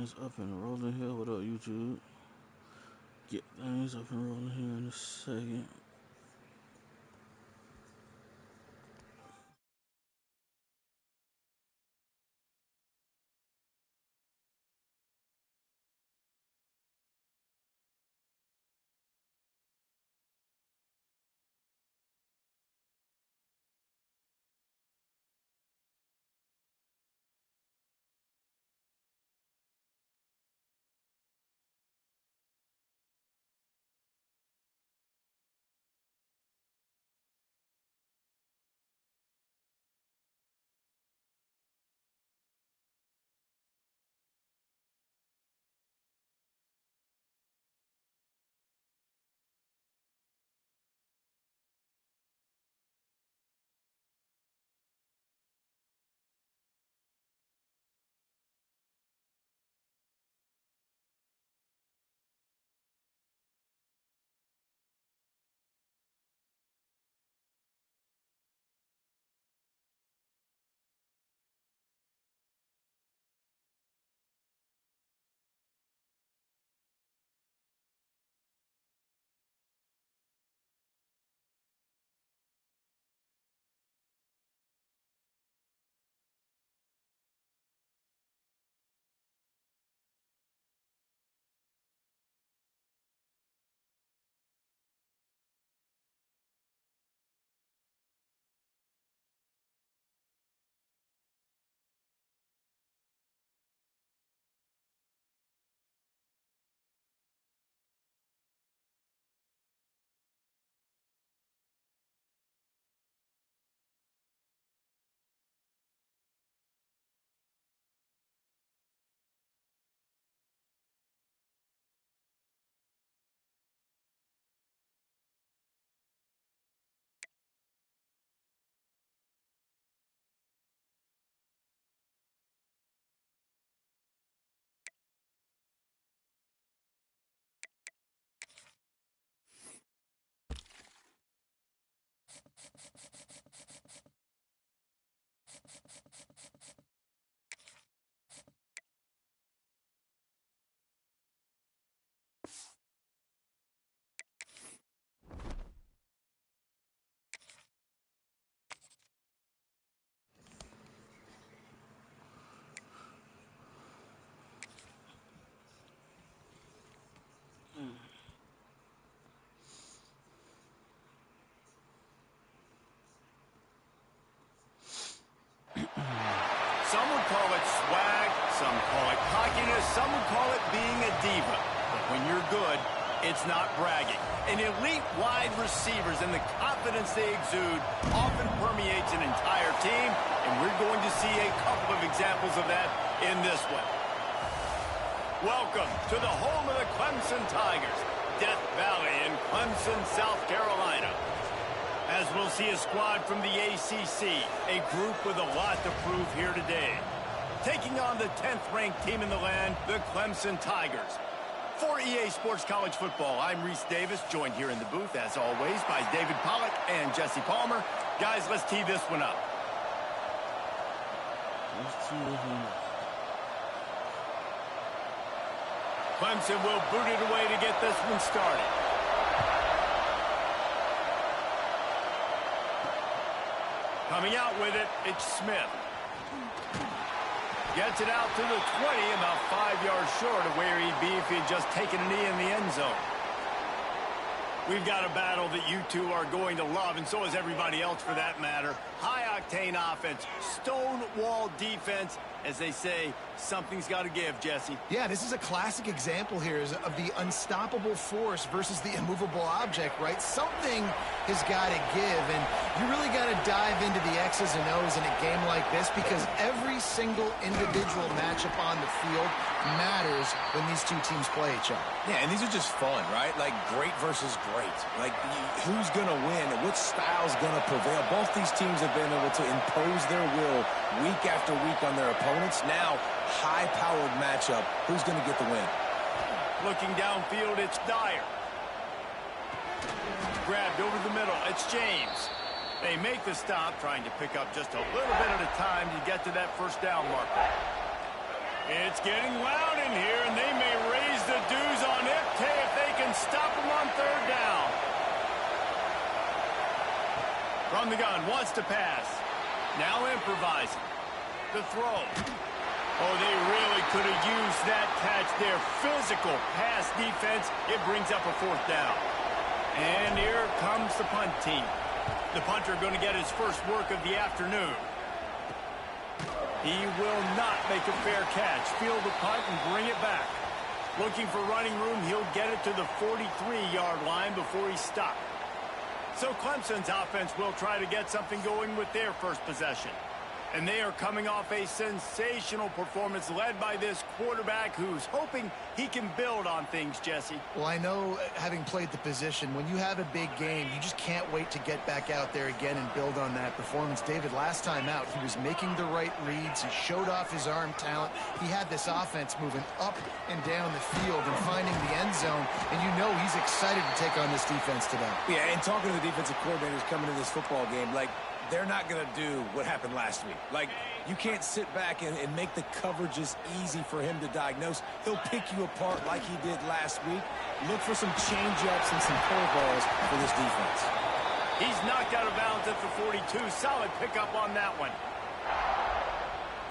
things up and rolling here. What up, YouTube? Get things up and rolling here in a second. Some would call it swag, some call it cockiness, some would call it being a diva. But when you're good, it's not bragging. An elite wide receivers and the confidence they exude often permeates an entire team, and we're going to see a couple of examples of that in this one. Welcome to the home of the Clemson Tigers, Death Valley in Clemson, South Carolina. As we'll see a squad from the ACC, a group with a lot to prove here today. Taking on the 10th-ranked team in the land, the Clemson Tigers. For EA Sports College Football, I'm Reese Davis, joined here in the booth, as always, by David Pollack and Jesse Palmer. Guys, let's tee this one up. Clemson will boot it away to get this one started. Coming out with it, it's Smith. Gets it out to the 20, about 5 yards short of where he'd be if he had just taken a knee in the end zone. We've got a battle that you two are going to love, and so is everybody else for that matter. High-octane offense, stonewall defense. As they say, something's got to give, Jesse. Yeah, this is a classic example here of the unstoppable force versus the immovable object, right? Something has got to give, and you really got to dive into the X's and O's in a game like this because every single individual matchup on the field matters when these two teams play each other. Yeah, and these are just fun, right? Like great versus great. Like who's going to win and which style's going to prevail. Both these teams have been able to impose their will week after week on their opponents. Now, high-powered matchup. Who's going to get the win? Looking downfield, it's Dyer. Grabbed over the middle, it's James. They make the stop, trying to pick up just a little bit at a time to get to that first down marker. It's getting loud in here, and they may raise the dues on Ipte if they can stop him on third down. From the gun, wants to pass. Now improvising. The throw. Oh, they really could have used that catch there. Physical pass defense. It brings up a fourth down. And here comes the punt team. The punter going to get his first work of the afternoon. He will not make a fair catch. Field the punt and bring it back. Looking for running room, he'll get it to the 43-yard line before he's stopped. So Clemson's offense will try to get something going with their first possession. And they are coming off a sensational performance led by this quarterback who's hoping he can build on things, Jesse. Well, I know, having played the position, when you have a big game, you just can't wait to get back out there again and build on that performance. David, last time out, he was making the right reads. He showed off his arm talent. He had this offense moving up and down the field and finding the end zone. And you know he's excited to take on this defense today. Yeah, and talking to the defensive coordinators coming to this football game, like, they're not going to do what happened last week. Like, you can't sit back and make the coverages easy for him to diagnose. He'll pick you apart like he did last week. Look for some change-ups and some curveballs for this defense. He's knocked out of bounds at the 42. Solid pickup on that one.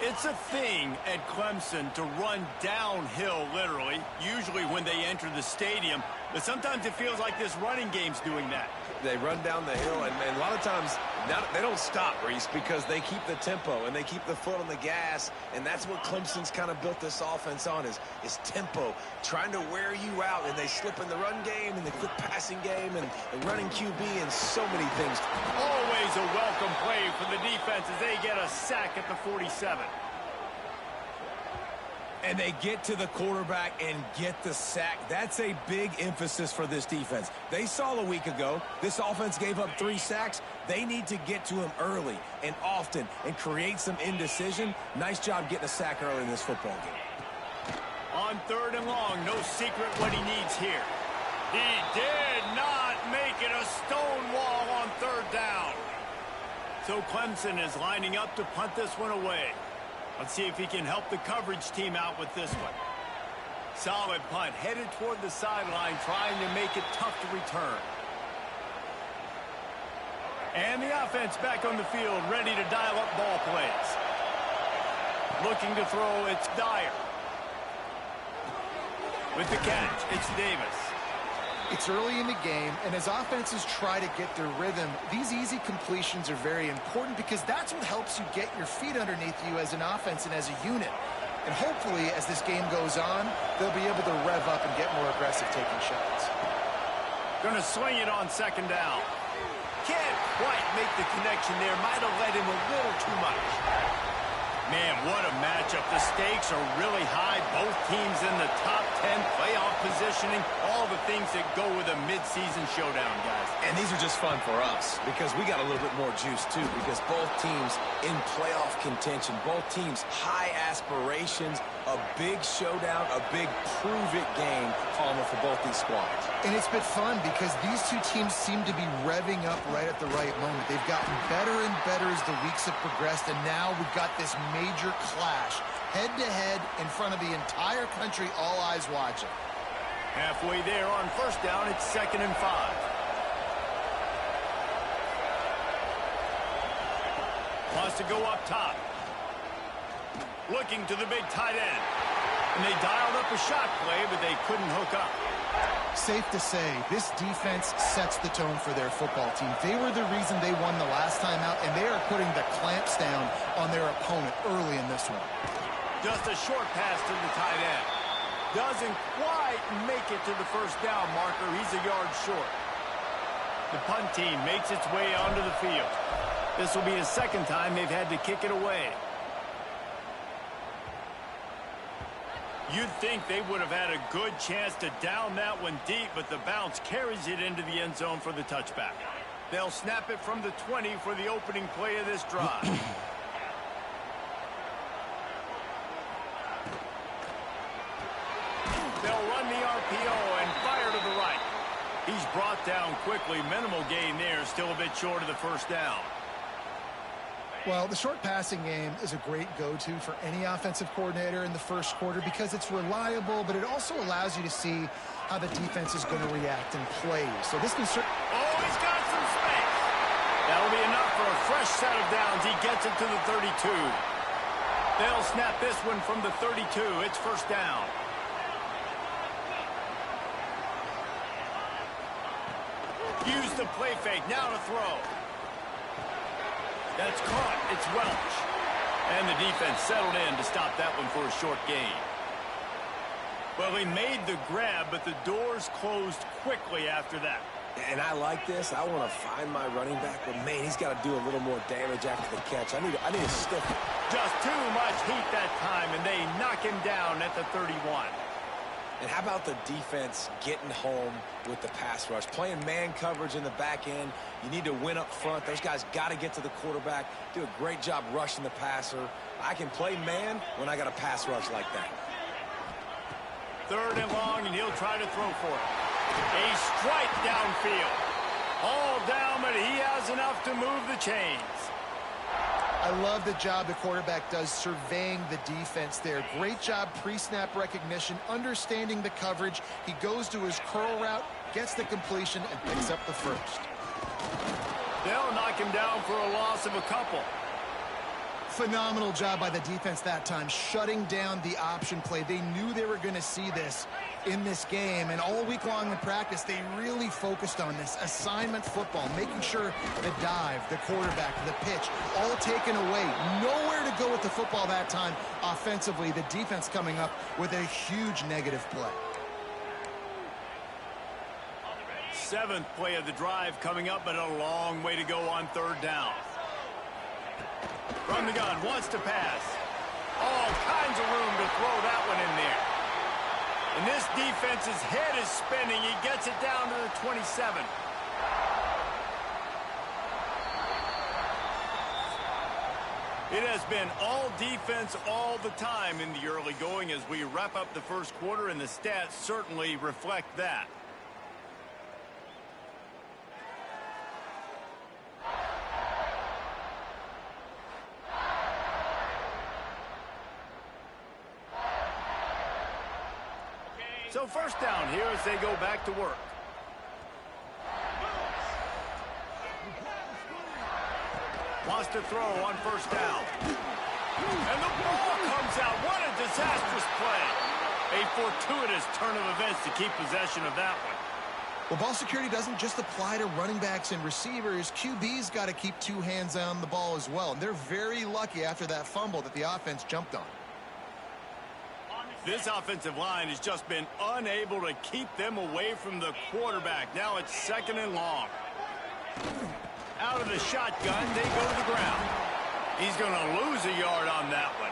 It's a thing at Clemson to run downhill, literally, usually when they enter the stadium. But sometimes it feels like this running game's doing that. They run down the hill, and a lot of times they don't stop, Reese, because they keep the tempo and they keep the foot on the gas, and that's what Clemson's kind of built this offense on is tempo, trying to wear you out, and they slip in the run game and the quick passing game and the running QB and so many things. Always a welcome play for the defense as they get a sack at the 47. And they get to the quarterback and get the sack. That's a big emphasis for this defense. They saw a week ago, this offense gave up 3 sacks. They need to get to him early and often and create some indecision. Nice job getting a sack early in this football game. On third and long, no secret what he needs here. He did not make it a stone wall on third down. So Clemson is lining up to punt this one away. Let's see if he can help the coverage team out with this one. Solid punt, headed toward the sideline, trying to make it tough to return. And the offense back on the field, ready to dial up ball plays. Looking to throw, it's Dyer. With the catch, it's Davis. It's early in the game, and as offenses try to get their rhythm, these easy completions are very important because that's what helps you get your feet underneath you as an offense and as a unit. And hopefully, as this game goes on, they'll be able to rev up and get more aggressive taking shots. Gonna swing it on second down. Can't quite make the connection there. Might have led him a little too much. Man, what a matchup. The stakes are really high. Both teams in the top 10, playoff positioning, all the things that go with a midseason showdown, guys. And these are just fun for us because we got a little bit more juice, too, because both teams in playoff contention, both teams high aspirations, a big showdown, a big prove-it game, Palmer, for both these squads. And it's been fun because these two teams seem to be revving up right at the right moment. They've gotten better and better as the weeks have progressed, and now we've got this major clash, head-to-head in front of the entire country, all eyes watching. Halfway there on first down, it's 2nd and 5. Wants to go up top. Looking to the big tight end. And they dialed up a shot play, but they couldn't hook up. Safe to say, this defense sets the tone for their football team. They were the reason they won the last time out, and they are putting the clamps down on their opponent early in this one. Just a short pass to the tight end. Doesn't quite make it to the first down marker. He's a yard short. The punt team makes its way onto the field. This will be the second time they've had to kick it away. You'd think they would have had a good chance to down that one deep, but the bounce carries it into the end zone for the touchback. They'll snap it from the 20 for the opening play of this drive. They'll run the RPO and fire to the right. He's brought down quickly. Minimal gain there, still a bit short of the first down. Well, the short passing game is a great go-to for any offensive coordinator in the first quarter because it's reliable, but it also allows you to see how the defense is going to react and play. So this can certainly... Oh, he's got some space. That'll be enough for a fresh set of downs. He gets it to the 32. They'll snap this one from the 32. It's first down. Use the play fake. Now to throw. That's caught. It's Welch. And the defense settled in to stop that one for a short gain. Well, he made the grab, but the doors closed quickly after that. And I like this. I want to find my running back, but man, he's got to do a little more damage after the catch. I need a stiff. Just too much heat that time, and they knock him down at the 31. And how about the defense getting home with the pass rush? Playing man coverage in the back end. You need to win up front. Those guys got to get to the quarterback. Do a great job rushing the passer. I can play man when I got a pass rush like that. 3rd and long, and he'll try to throw for it. A strike downfield. All down, but he has enough to move the chains. I love the job the quarterback does surveying the defense there. Great job pre-snap recognition, understanding the coverage. He goes to his curl route, gets the completion, and picks up the first. They'll knock him down for a loss of a couple. Phenomenal job by the defense that time, shutting down the option play. They knew they were going to see this in this game, and all week long in practice, they really focused on this assignment football, making sure the dive, the quarterback, the pitch, all taken away. Nowhere to go with the football that time offensively. The defense coming up with a huge negative play. 7th play of the drive coming up, but a long way to go on 3rd down. From the gun, wants to pass. All kinds of room to throw that one in there. And this defense's head is spinning. He gets it down to the 27. It has been all defense all the time in the early going as we wrap up the first quarter, and the stats certainly reflect that. So first down here as they go back to work. Wants to throw on first down. And the ball comes out. What a disastrous play. A fortuitous turn of events to keep possession of that one. Well, ball security doesn't just apply to running backs and receivers. QB's got to keep 2 hands on the ball as well. And they're very lucky after that fumble that the offense jumped on. This offensive line has just been unable to keep them away from the quarterback. Now it's 2nd and long. Out of the shotgun, they go to the ground. He's going to lose a yard on that one.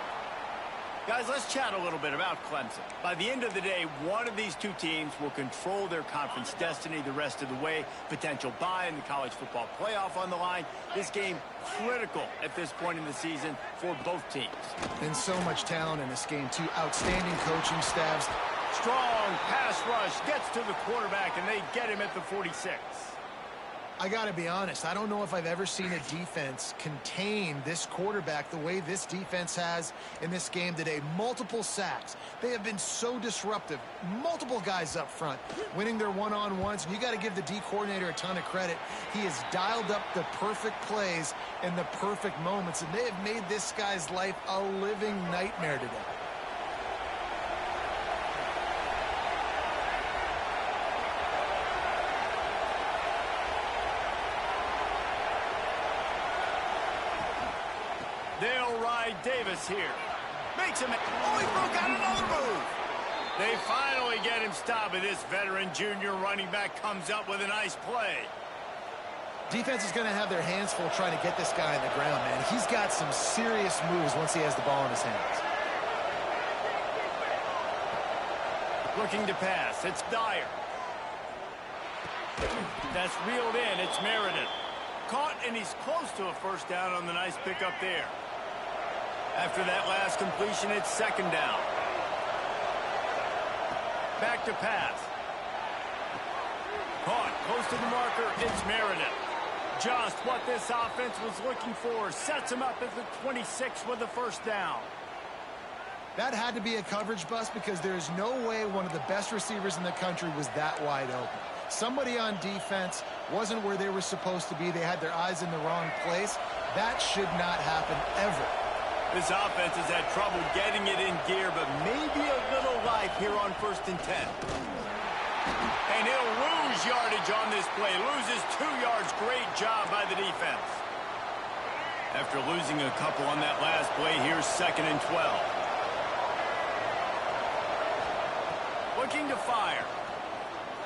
Guys, let's chat a little bit about Clemson. By the end of the day, one of these two teams will control their conference destiny the rest of the way. Potential bye in the college football playoff on the line. This game critical at this point in the season for both teams. And so much talent in this game, too. Outstanding coaching staffs. Strong pass rush gets to the quarterback, and they get him at the 46. I got to be honest, I don't know if I've ever seen a defense contain this quarterback the way this defense has in this game today. Multiple sacks. They have been so disruptive. Multiple guys up front, winning their one-on-ones. And you got to give the D coordinator a ton of credit. He has dialed up the perfect plays in the perfect moments, and they have made this guy's life a living nightmare today. They'll ride Davis here. Makes him... Oh, he broke out another move. They finally get him stopped, and this veteran junior running back comes up with a nice play. Defense is going to have their hands full trying to get this guy on the ground, man. He's got some serious moves once he has the ball in his hands. Looking to pass. It's Dyer. That's reeled in. It's Meredith. Caught, and he's close to a first down on the nice pickup there. After that last completion, it's 2nd down. Back to pass. Caught, close to the marker, it's Meredith. Just what this offense was looking for. Sets him up at the 26 with the first down. That had to be a coverage bust because there's no way one of the best receivers in the country was that wide open. Somebody on defense wasn't where they were supposed to be. They had their eyes in the wrong place. That should not happen ever. This offense has had trouble getting it in gear, but maybe a little life here on 1st and 10. And he'll lose yardage on this play. Loses 2 yards. Great job by the defense. After losing a couple on that last play, here's 2nd and 12. Looking to fire.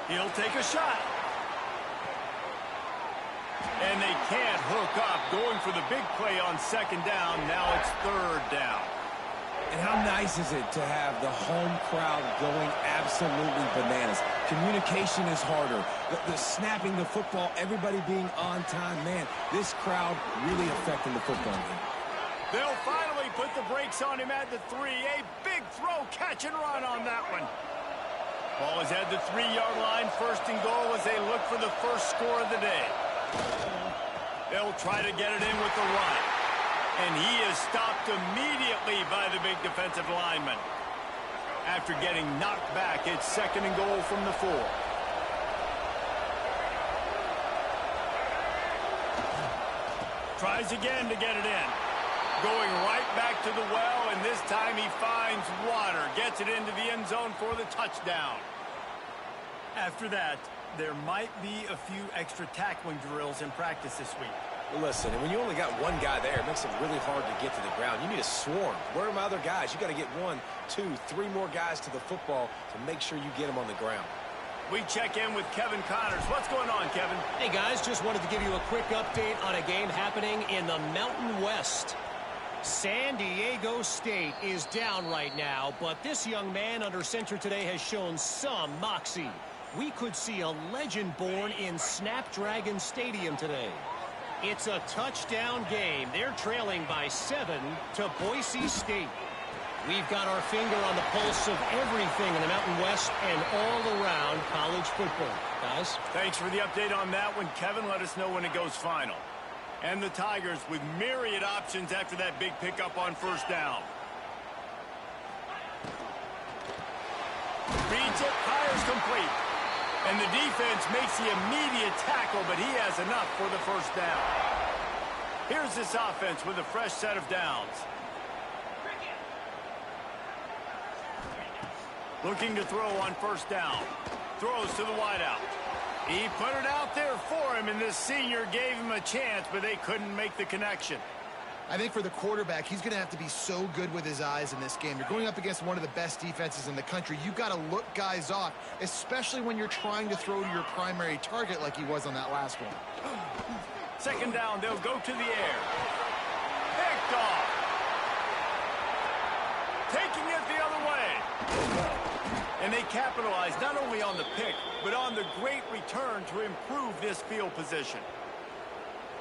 He'll take a shot. And they can't hook up. Going for the big play on 2nd down. Now it's 3rd down. And how nice is it to have the home crowd going absolutely bananas? Communication is harder. The snapping the football, everybody being on time. Man, this crowd really affecting the football game. They'll finally put the brakes on him at the 3. A big throw, catch and run on that one. Ball is at the 3-yard line. 1st and goal as they look for the first score of the day. They'll try to get it in with the run. And he is stopped immediately by the big defensive lineman. After getting knocked back, it's 2nd and goal from the 4. Tries again to get it in. Going right back to the well, and this time he finds water. Gets it into the end zone for the touchdown. After that, there might be a few extra tackling drills in practice this week. Well, listen, when you only got one guy there, it makes it really hard to get to the ground. You need a swarm. Where are my other guys? You got to get 1, 2, 3 more guys to the football to make sure you get them on the ground. We check in with Kevin Connors. What's going on, Kevin? Hey, guys, just wanted to give you a quick update on a game happening in the Mountain West. San Diego State is down right now, but this young man under center today has shown some moxie. We could see a legend born in Snapdragon Stadium today. It's a touchdown game. They're trailing by 7 to Boise State. We've got our finger on the pulse of everything in the Mountain West and all around college football. Guys? Thanks for the update on that one, Kevin. Let us know when it goes final. And the Tigers with myriad options after that big pickup on 1st down. Reads it, fires complete. And the defense makes the immediate tackle, but he has enough for the 1st down. Here's this offense with a fresh set of downs. Looking to throw on 1st down. Throws to the wideout. He put it out there for him, and this senior gave him a chance, but they couldn't make the connection. I think for the quarterback, he's going to have to be so good with his eyes in this game. You're going up against one of the best defenses in the country. You've got to look guys off, especially when you're trying to throw to your primary target like he was on that last one. 2nd down, they'll go to the air. Picked off. Taking it the other way. And they capitalize not only on the pick, but on the great return to improve this field position.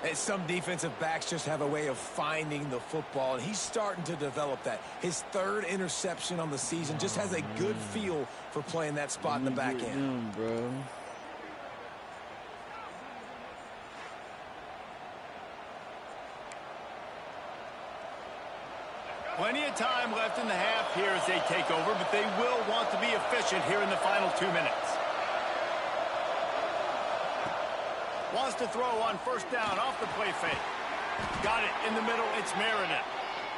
And some defensive backs just have a way of finding the football, and he's starting to develop that. His 3rd interception on the season just has a good feel for playing that spot in the back end. Bro. Plenty of time left in the half here as they take over, but they will want to be efficient here in the final 2 minutes. Wants to throw on 1st down off the play fake. Got it in the middle. It's Meredith.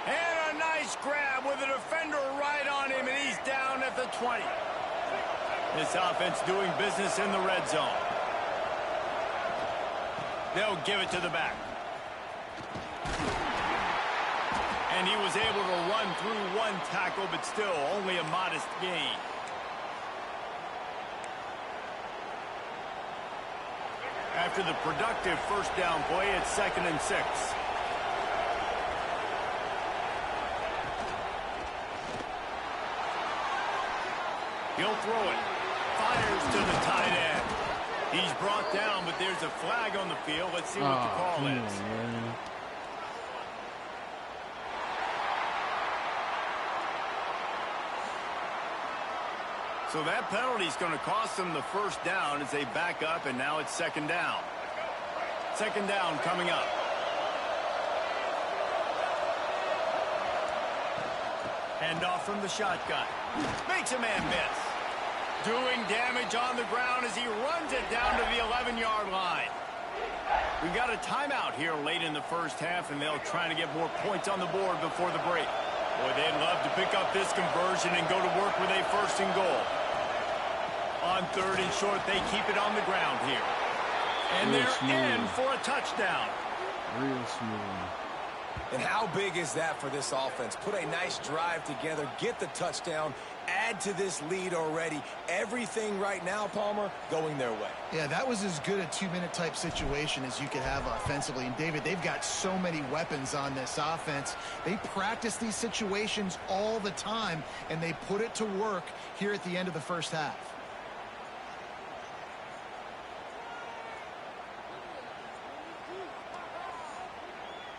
And a nice grab with a defender right on him, and he's down at the 20. This offense doing business in the red zone. They'll give it to the back. And he was able to run through 1 tackle, but still only a modest gain. After the productive 1st down play, it's 2nd and 6. He'll throw it. Fires to the tight end. He's brought down, but there's a flag on the field. Let's see what the call is. Man. So that penalty is going to cost them the 1st down as they back up, and now it's 2nd down. second down coming up. Hand off from the shotgun. Makes a man miss. Doing damage on the ground as he runs it down to the 11-yard line. We've got a timeout here late in the first half, and they'll try to get more points on the board before the break. Boy, they'd love to pick up this conversion and go to work with a first and goal. On third and short, they keep it on the ground here. And they're in for a touchdown. Real smooth. And how big is that for this offense? Put a nice drive together, get the touchdown, add to this lead already. Everything right now, Palmer, going their way. Yeah, that was as good a two-minute type situation as you could have offensively. And, David, they've got so many weapons on this offense. They practice these situations all the time, and they put it to work here at the end of the first half.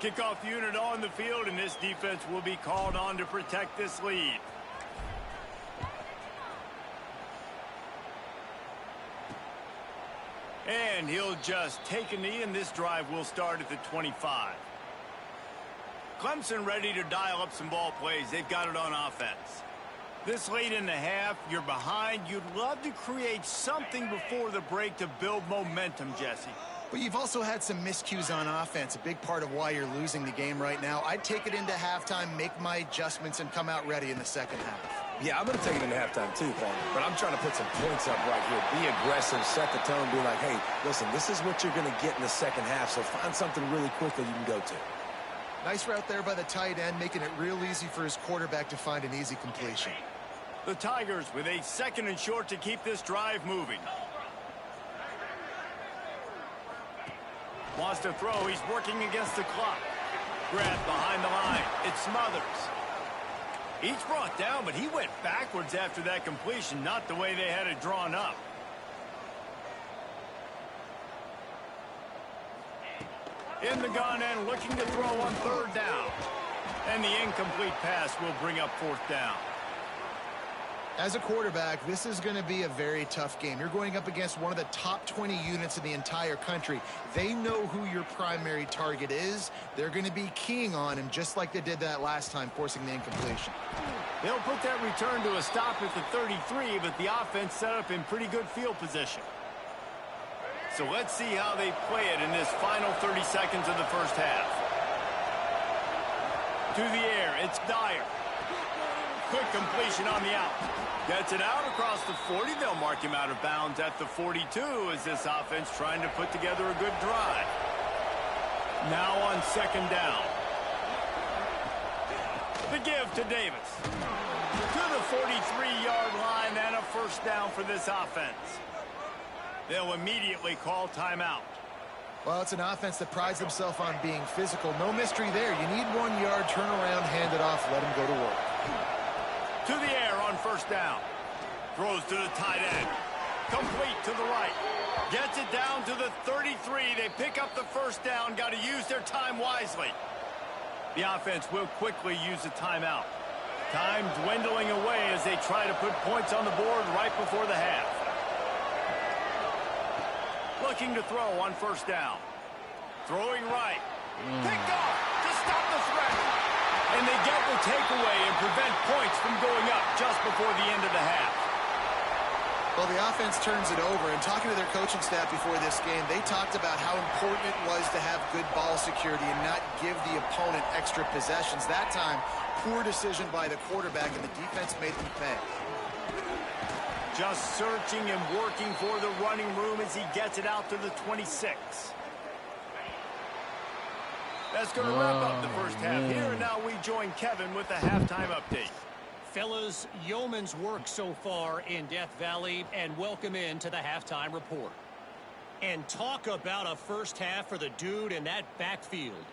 Kickoff unit on the field, and this defense will be called on to protect this lead. And he'll just take a knee, and this drive will start at the 25. Clemson ready to dial up some ball plays. They've got it on offense. This late in the half, you're behind. You'd love to create something before the break to build momentum, Jesse. But you've also had some miscues on offense, a big part of why you're losing the game right now. I'd take it into halftime, make my adjustments, and come out ready in the second half. Yeah, I'm going to take it into halftime too, Paul. But I'm trying to put some points up right here. Be aggressive, set the tone, be like, hey, listen, this is what you're going to get in the second half, so find something really quick that you can go to. Nice route there by the tight end, making it real easy for his quarterback to find an easy completion. The Tigers with a second and short to keep this drive moving. Wants to throw. He's working against the clock. Grabbed behind the line. It's Smothers. He's brought down, but he went backwards after that completion, not the way they had it drawn up. In the gun and looking to throw on third down. And the incomplete pass will bring up fourth down. As a quarterback, this is going to be a very tough game. You're going up against one of the top 20 units in the entire country. They know who your primary target is. They're going to be keying on him just like they did that last time, forcing the incompletion. They'll put that return to a stop at the 33, but the offense set up in pretty good field position. So let's see how they play it in this final 30 seconds of the first half. To the air, it's Dyer. Quick completion on the out. Gets it out across the 40. They'll mark him out of bounds at the 42 as this offense trying to put together a good drive. Now on second down. The give to Davis. To the 43-yard line and a first down for this offense. They'll immediately call timeout. Well, it's an offense that prides themselves on being physical. No mystery there. You need 1 yard, turn around, hand it off, let him go to work. To the air on first down. Throws to the tight end. Complete to the right. Gets it down to the 33. They pick up the first down. Got to use their time wisely. The offense will quickly use a timeout. Time dwindling away as they try to put points on the board right before the half. Looking to throw on first down. Throwing right. Picked off to stop the threat. And they get the takeaway and prevent points from going up just before the end of the half. Well, the offense turns it over, and talking to their coaching staff before this game, they talked about how important it was to have good ball security and not give the opponent extra possessions. That time, poor decision by the quarterback, and the defense made them pay. Just searching and working for the running room as he gets it out to the 26. That's going to wrap up the first half here, and now we join Kevin with the halftime update. Fellas, yeoman's work so far in Death Valley, and welcome in to the halftime report. And talk about a first half for the dude in that backfield.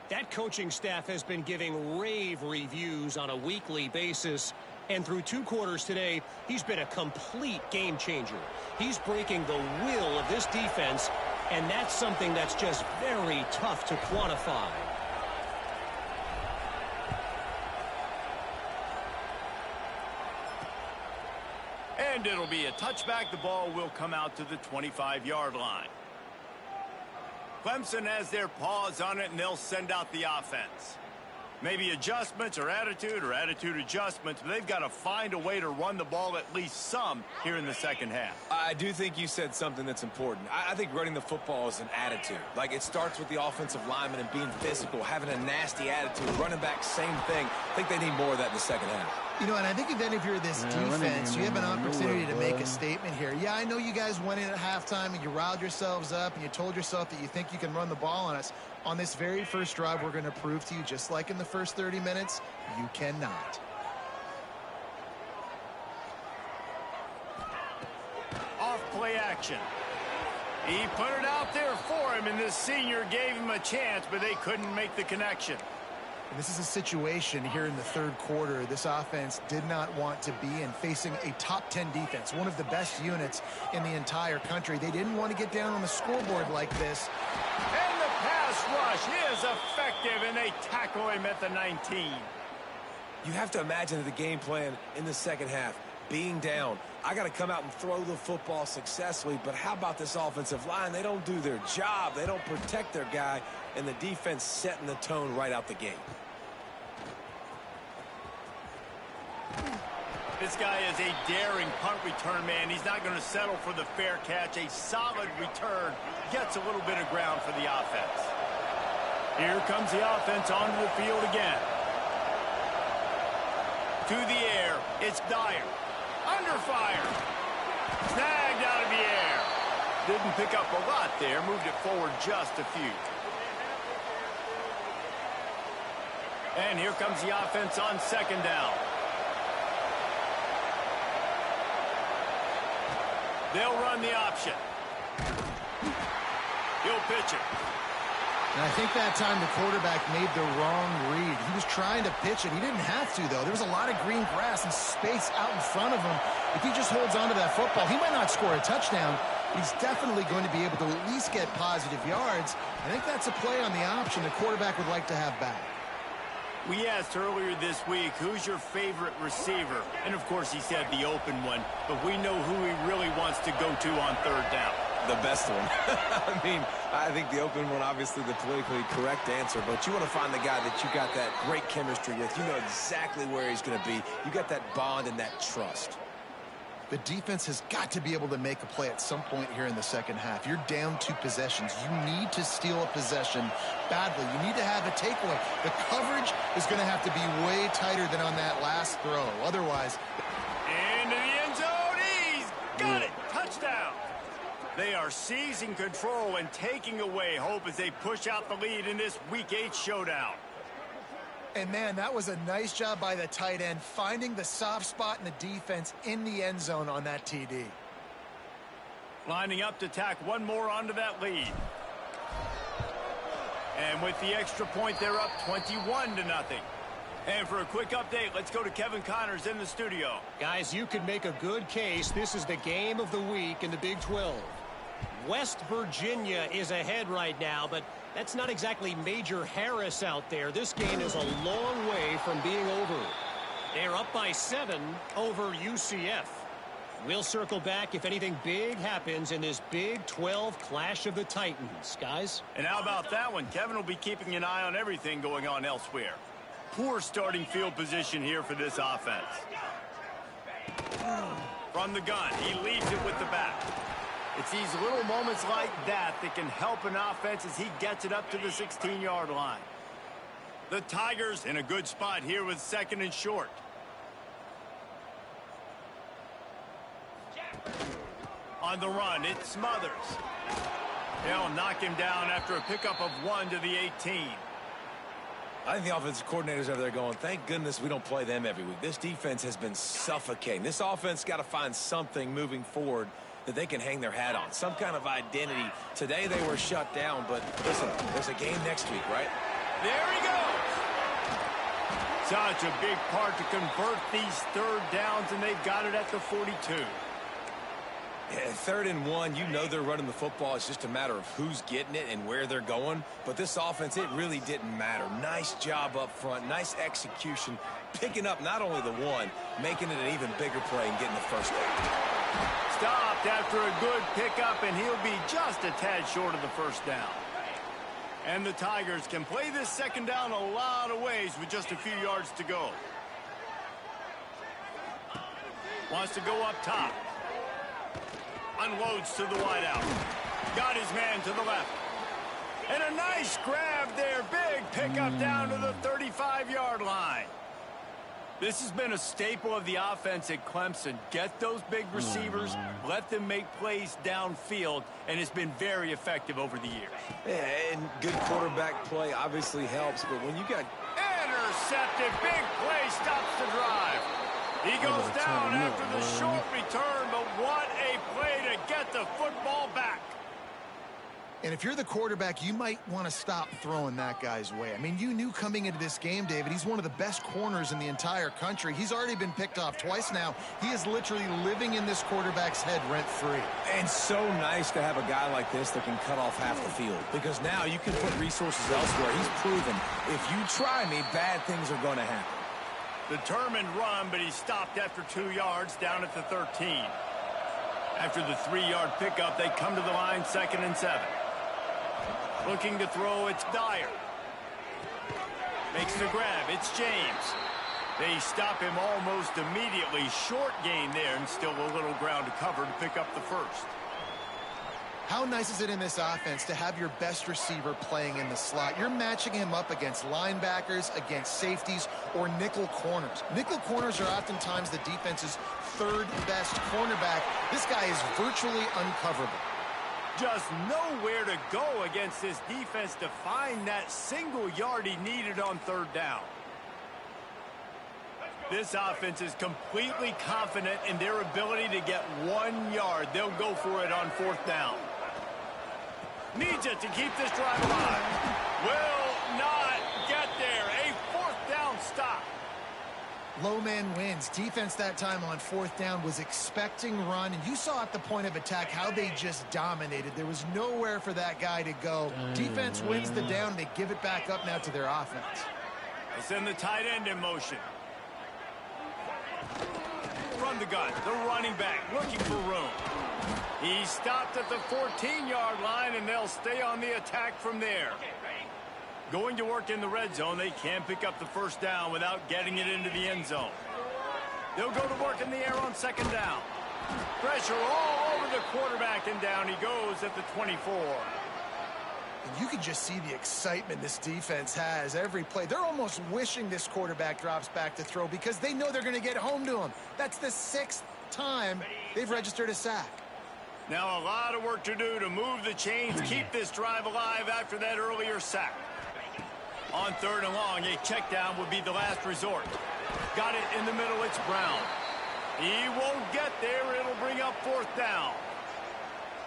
That coaching staff has been giving rave reviews on a weekly basis, and through 2 quarters today, he's been a complete game changer. He's breaking the will of this defense, and that's something that's just very tough to quantify. And it'll be a touchback. The ball will come out to the 25-yard line. Clemson has their paws on it, and they'll send out the offense. Maybe adjustments or attitude adjustments, but they've got to find a way to run the ball at least some here in the second half. I do think you said something that's important. I think running the football is an attitude. Like, it starts with the offensive lineman and being physical, having a nasty attitude. Running back, same thing. I think they need more of that in the second half. You know, and I think if you're this defense, you have an opportunity to make a statement here. Yeah, I know you guys went in at halftime and you riled yourselves up and you told yourself that you think you can run the ball on us. On this very first drive, we're going to prove to you, just like in the first 30 minutes, you cannot. Off play action. He put it out there for him, and this senior gave him a chance, but they couldn't make the connection. And this is a situation here in the third quarter this offense did not want to be in, facing a top 10 defense, one of the best units in the entire country. They didn't want to get down on the scoreboard like this. And the pass rush is effective, and they tackle him at the 19. You have to imagine the game plan in the second half. Being down, I got to come out and throw the football successfully, but how about this offensive line? They don't do their job. They don't protect their guy, and the defense setting the tone right out the gate. This guy is a daring punt return man. He's not going to settle for the fair catch. A solid return gets a little bit of ground for the offense. Here comes the offense onto the field again. To the air, it's Dyer. Under fire. Snagged out of the air. Didn't pick up a lot there. Moved it forward just a few. And here comes the offense on second down. They'll run the option. He'll pitch it. And I think that time the quarterback made the wrong read. He was trying to pitch it. He didn't have to, though. There was a lot of green grass and space out in front of him. If he just holds on to that football, he might not score a touchdown. He's definitely going to be able to at least get positive yards. I think that's a play on the option the quarterback would like to have back. We asked earlier this week, who's your favorite receiver? And, of course, he said the open one. But we know who he really wants to go to on third down. The best one. I mean, I think the open one, obviously the politically correct answer, but you want to find the guy that you got that great chemistry with. You know exactly where he's going to be. You got that bond and that trust. The defense has got to be able to make a play at some point here in the second half. You're down 2 possessions. You need to steal a possession badly. You need to have a takeaway. The coverage is going to have to be way tighter than on that last throw. Otherwise, into the end zone. He's got it. Touchdown. They are seizing control and taking away hope as they push out the lead in this Week 8 showdown. and man, that was a nice job by the tight end, finding the soft spot in the defense in the end zone on that TD. Lining up to tack one more onto that lead. And with the extra point, they're up 21-0. And for a quick update, let's go to Kevin Connors in the studio. Guys, you could make a good case. This is the game of the week in the Big 12. West Virginia is ahead right now, but that's not exactly Major Harris out there. This game is a long way from being over. They're up by 7 over UCF. We'll circle back if anything big happens in this Big 12 Clash of the Titans, guys. And how about that one? Kevin will be keeping an eye on everything going on elsewhere. Poor starting field position here for this offense. From the gun, he leaves it with the back. It's these little moments like that that can help an offense as he gets it up to the 16-yard line. The Tigers in a good spot here with 2nd and short. On the run, it's Smothers. They'll knock him down after a pickup of 1 to the 18. I think the offensive coordinators over there going, thank goodness we don't play them every week. This defense has been suffocating. This offense got to find something moving forward that they can hang their hat on, some kind of identity. Today they were shut down, but listen, there's a game next week, right? There he goes. Such a big part to convert these third downs, and they've got it at the 42. Yeah, 3rd and 1, you know they're running the football. It's just a matter of who's getting it and where they're going. But this offense, it really didn't matter. Nice job up front, nice execution, picking up not only the one, making it an even bigger play and getting the first down. Stopped after a good pickup, and he'll be just a tad short of the first down. And the Tigers can play this second down a lot of ways with just a few yards to go. Wants to go up top. Unloads to the wideout. Got his man to the left. And a nice grab there. Big pickup down to the 35-yard line. This has been a staple of the offense at Clemson. Get those big receivers, let them make plays downfield, and it's been very effective over the years. Yeah, and good quarterback play obviously helps, but when you got... Intercepted. Big play stops the drive. He goes down after the short return, but what a play to get the football back. And if you're the quarterback, you might want to stop throwing that guy's way. I mean, you knew coming into this game, David, he's one of the best corners in the entire country. He's already been picked off twice now. He is literally living in this quarterback's head rent-free. And so nice to have a guy like this that can cut off half the field, because now you can put resources elsewhere. He's proven, if you try me, bad things are going to happen. Determined run, but he stopped after 2 yards down at the 13. After the 3-yard pickup, they come to the line 2nd and 7. Looking to throw, it's Dyer. Makes the grab, it's James. They stop him almost immediately. Short gain there, and still a little ground to cover to pick up the first. How nice is it in this offense to have your best receiver playing in the slot? You're matching him up against linebackers, against safeties, or nickel corners. Nickel corners are oftentimes the defense's third best cornerback. This guy is virtually uncoverable. Just nowhere to go against this defense to find that single yard he needed on 3rd down. This offense is completely confident in their ability to get 1 yard. They'll go for it on 4th down. Needs it to keep this drive alive. Will not get there. A 4th down stop. Low man wins. Defense that time on 4th down was expecting run, and you saw at the point of attack how they just dominated. There was nowhere for that guy to go. Defense wins the down. They give it back up now to their offense. They send the tight end in motion. From the gun, the running back looking for room. He stopped at the 14-yard line, and they'll stay on the attack from there. Going to work in the red zone, they can't pick up the 1st down without getting it into the end zone. They'll go to work in the air on 2nd down. Pressure all over the quarterback, and down he goes at the 24. And you can just see the excitement this defense has every play. They're almost wishing this quarterback drops back to throw because they know they're going to get home to him. That's the 6th time they've registered a sack. Now a lot of work to do to move the chains, keep this drive alive after that earlier sack. On 3rd and long, a check down would be the last resort. Got it in the middle, it's Brown. He won't get there, it'll bring up 4th down.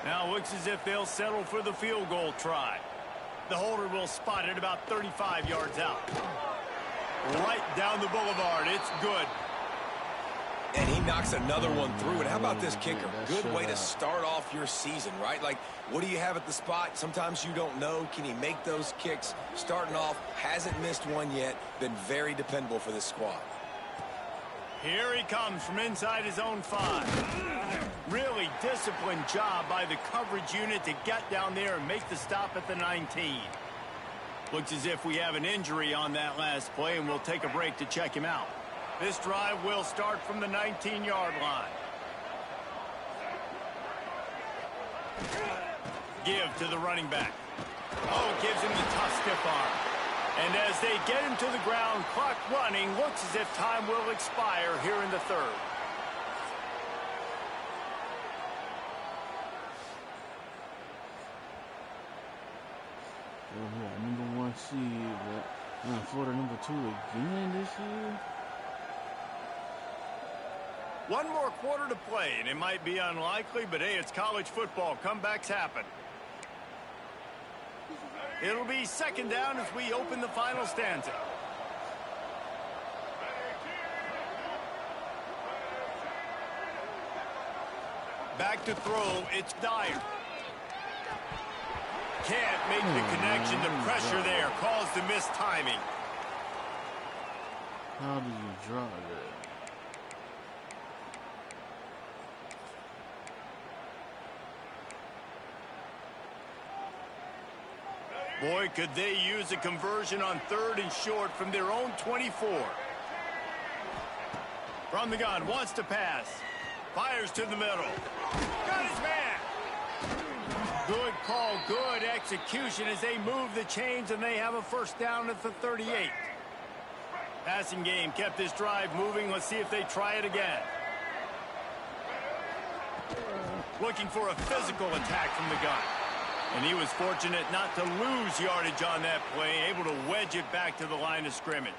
Now looks as if they'll settle for the field goal try. The holder will spot it about 35 yards out. Right down the boulevard, it's good. And he knocks another one through. And how about this kicker? Good way to start off your season, right? Like, what do you have at the spot? Sometimes you don't know. Can he make those kicks? Starting off, hasn't missed one yet. Been very dependable for this squad. Here he comes from inside his own 5. Really disciplined job by the coverage unit to get down there and make the stop at the 19. Looks as if we have an injury on that last play, and we'll take a break to check him out. This drive will start from the 19-yard line. Give to the running back. Oh, gives him the tough stiff arm. And as they get him to the ground, clock running, looks as if time will expire here in the 3rd. #1 seed, but Florida #2 again this year. One more quarter to play, and it might be unlikely, but hey, it's college football. Comebacks happen. It'll be 2nd down as we open the final stanza. Back to throw, it's Dyer. Can't make the connection. The pressure there caused the missed timing. How do you draw that? Boy, could they use a conversion on 3rd and short from their own 24. From the gun, wants to pass. Fires to the middle. Got his man. Good call, good execution as they move the chains, and they have a first down at the 38. Passing game kept this drive moving. Let's see if they try it again. Looking for a physical attack from the gun. And he was fortunate not to lose yardage on that play, able to wedge it back to the line of scrimmage.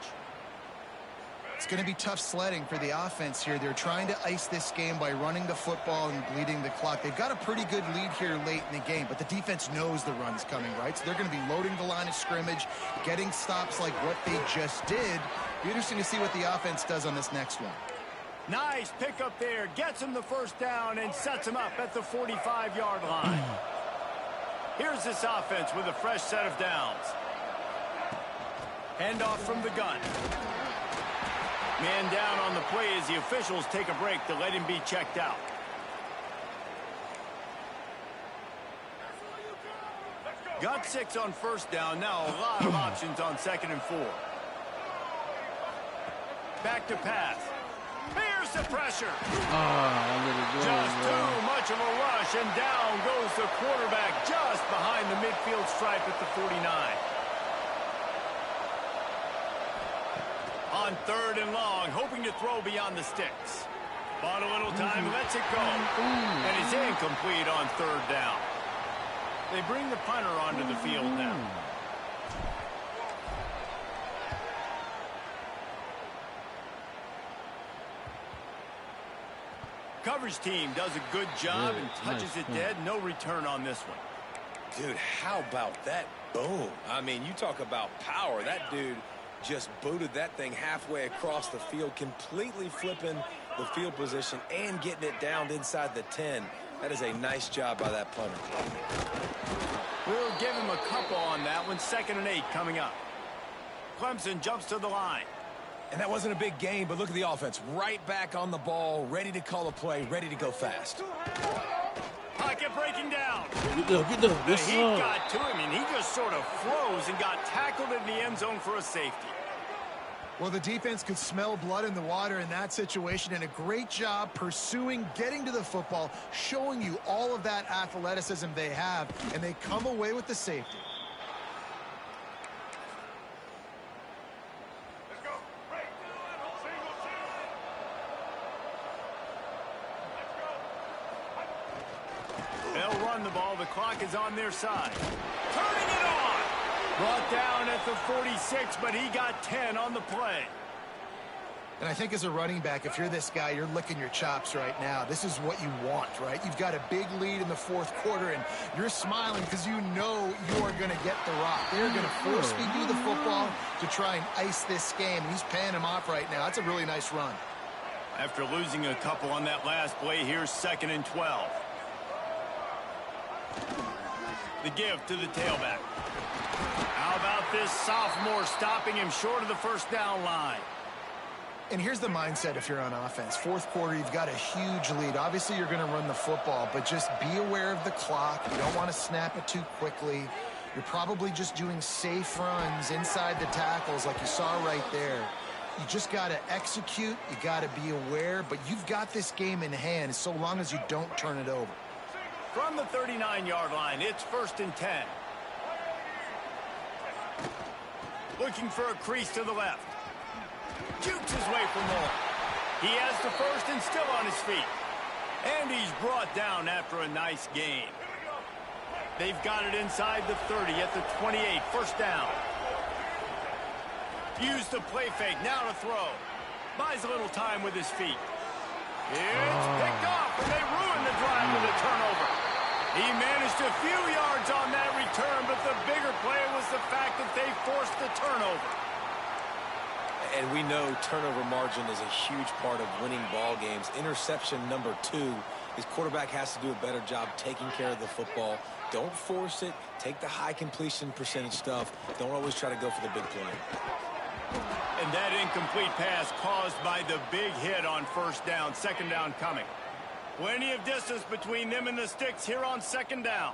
It's going to be tough sledding for the offense here. They're trying to ice this game by running the football and bleeding the clock. They've got a pretty good lead here late in the game, but the defense knows the run's coming, right? So they're going to be loading the line of scrimmage, getting stops like what they just did. Be interesting to see what the offense does on this next one. Nice pickup there. Gets him the first down and sets him up at the 45-yard line. Here's this offense with a fresh set of downs. Handoff from the gun. Man down on the play as the officials take a break to let him be checked out. Got 6 on first down. Now a lot of options on 2nd and 4. Back to pass. Here's the pressure. Just too much of a rush, and down goes the quarterback just behind the midfield stripe at the 49. On 3rd and long, hoping to throw beyond the sticks. Bought a little time, lets it go. And it's incomplete on 3rd down. They bring the punter onto the field now. Coverage team does a good job and touches it dead. No return on this one. Dude, how about that boom? I mean, you talk about power. That dude just booted that thing halfway across the field, completely flipping the field position and getting it down inside the 10. That is a nice job by that punter. We'll give him a couple on that one. 2nd and 8 coming up. Clemson jumps to the line. And that wasn't a big gain, but look at the offense. Right back on the ball, ready to call a play, ready to go fast. Pocket breaking down. Get the The heat got to him, and he just sort of froze and got tackled in the end zone for a safety. Well, the defense could smell blood in the water in that situation, and a great job pursuing, getting to the football, showing you all of that athleticism they have, and they come away with the safety. They'll run the ball. The clock is on their side. Turning it on. Brought down at the 46, but he got 10 on the play. And I think as a running back, if you're this guy, you're licking your chops right now. This is what you want, right? You've got a big lead in the 4th quarter, and you're smiling because you know you are going to get the rock. They're going to force feed you the football to try and ice this game. He's paying him off right now. That's a really nice run. After losing a couple on that last play, here's 2nd and 12. The give to the tailback. How about this sophomore stopping him short of the first down line? And here's the mindset if you're on offense. 4th quarter, you've got a huge lead. Obviously, you're going to run the football, but just be aware of the clock. You don't want to snap it too quickly. You're probably just doing safe runs inside the tackles like you saw right there. You just got to execute. You got to be aware, but you've got this game in hand so long as you don't turn it over. From the 39-yard line, it's 1st and 10. Looking for a crease to the left. Jukes his way for more. He has the first and still on his feet. And he's brought down after a nice gain. They've got it inside the 30 at the 28. First down. Use the play fake. Now to throw. Buys a little time with his feet. It's picked off, and they ruin the drive with a turnover. He managed a few yards on that return, but the bigger play was the fact that they forced the turnover. And we know turnover margin is a huge part of winning ball games. Interception number 2. His quarterback has to do a better job taking care of the football. Don't force it. Take the high completion percentage stuff. Don't always try to go for the big play. And that incomplete pass caused by the big hit on first down. 2nd down coming. Plenty of distance between them and the sticks here on 2nd down.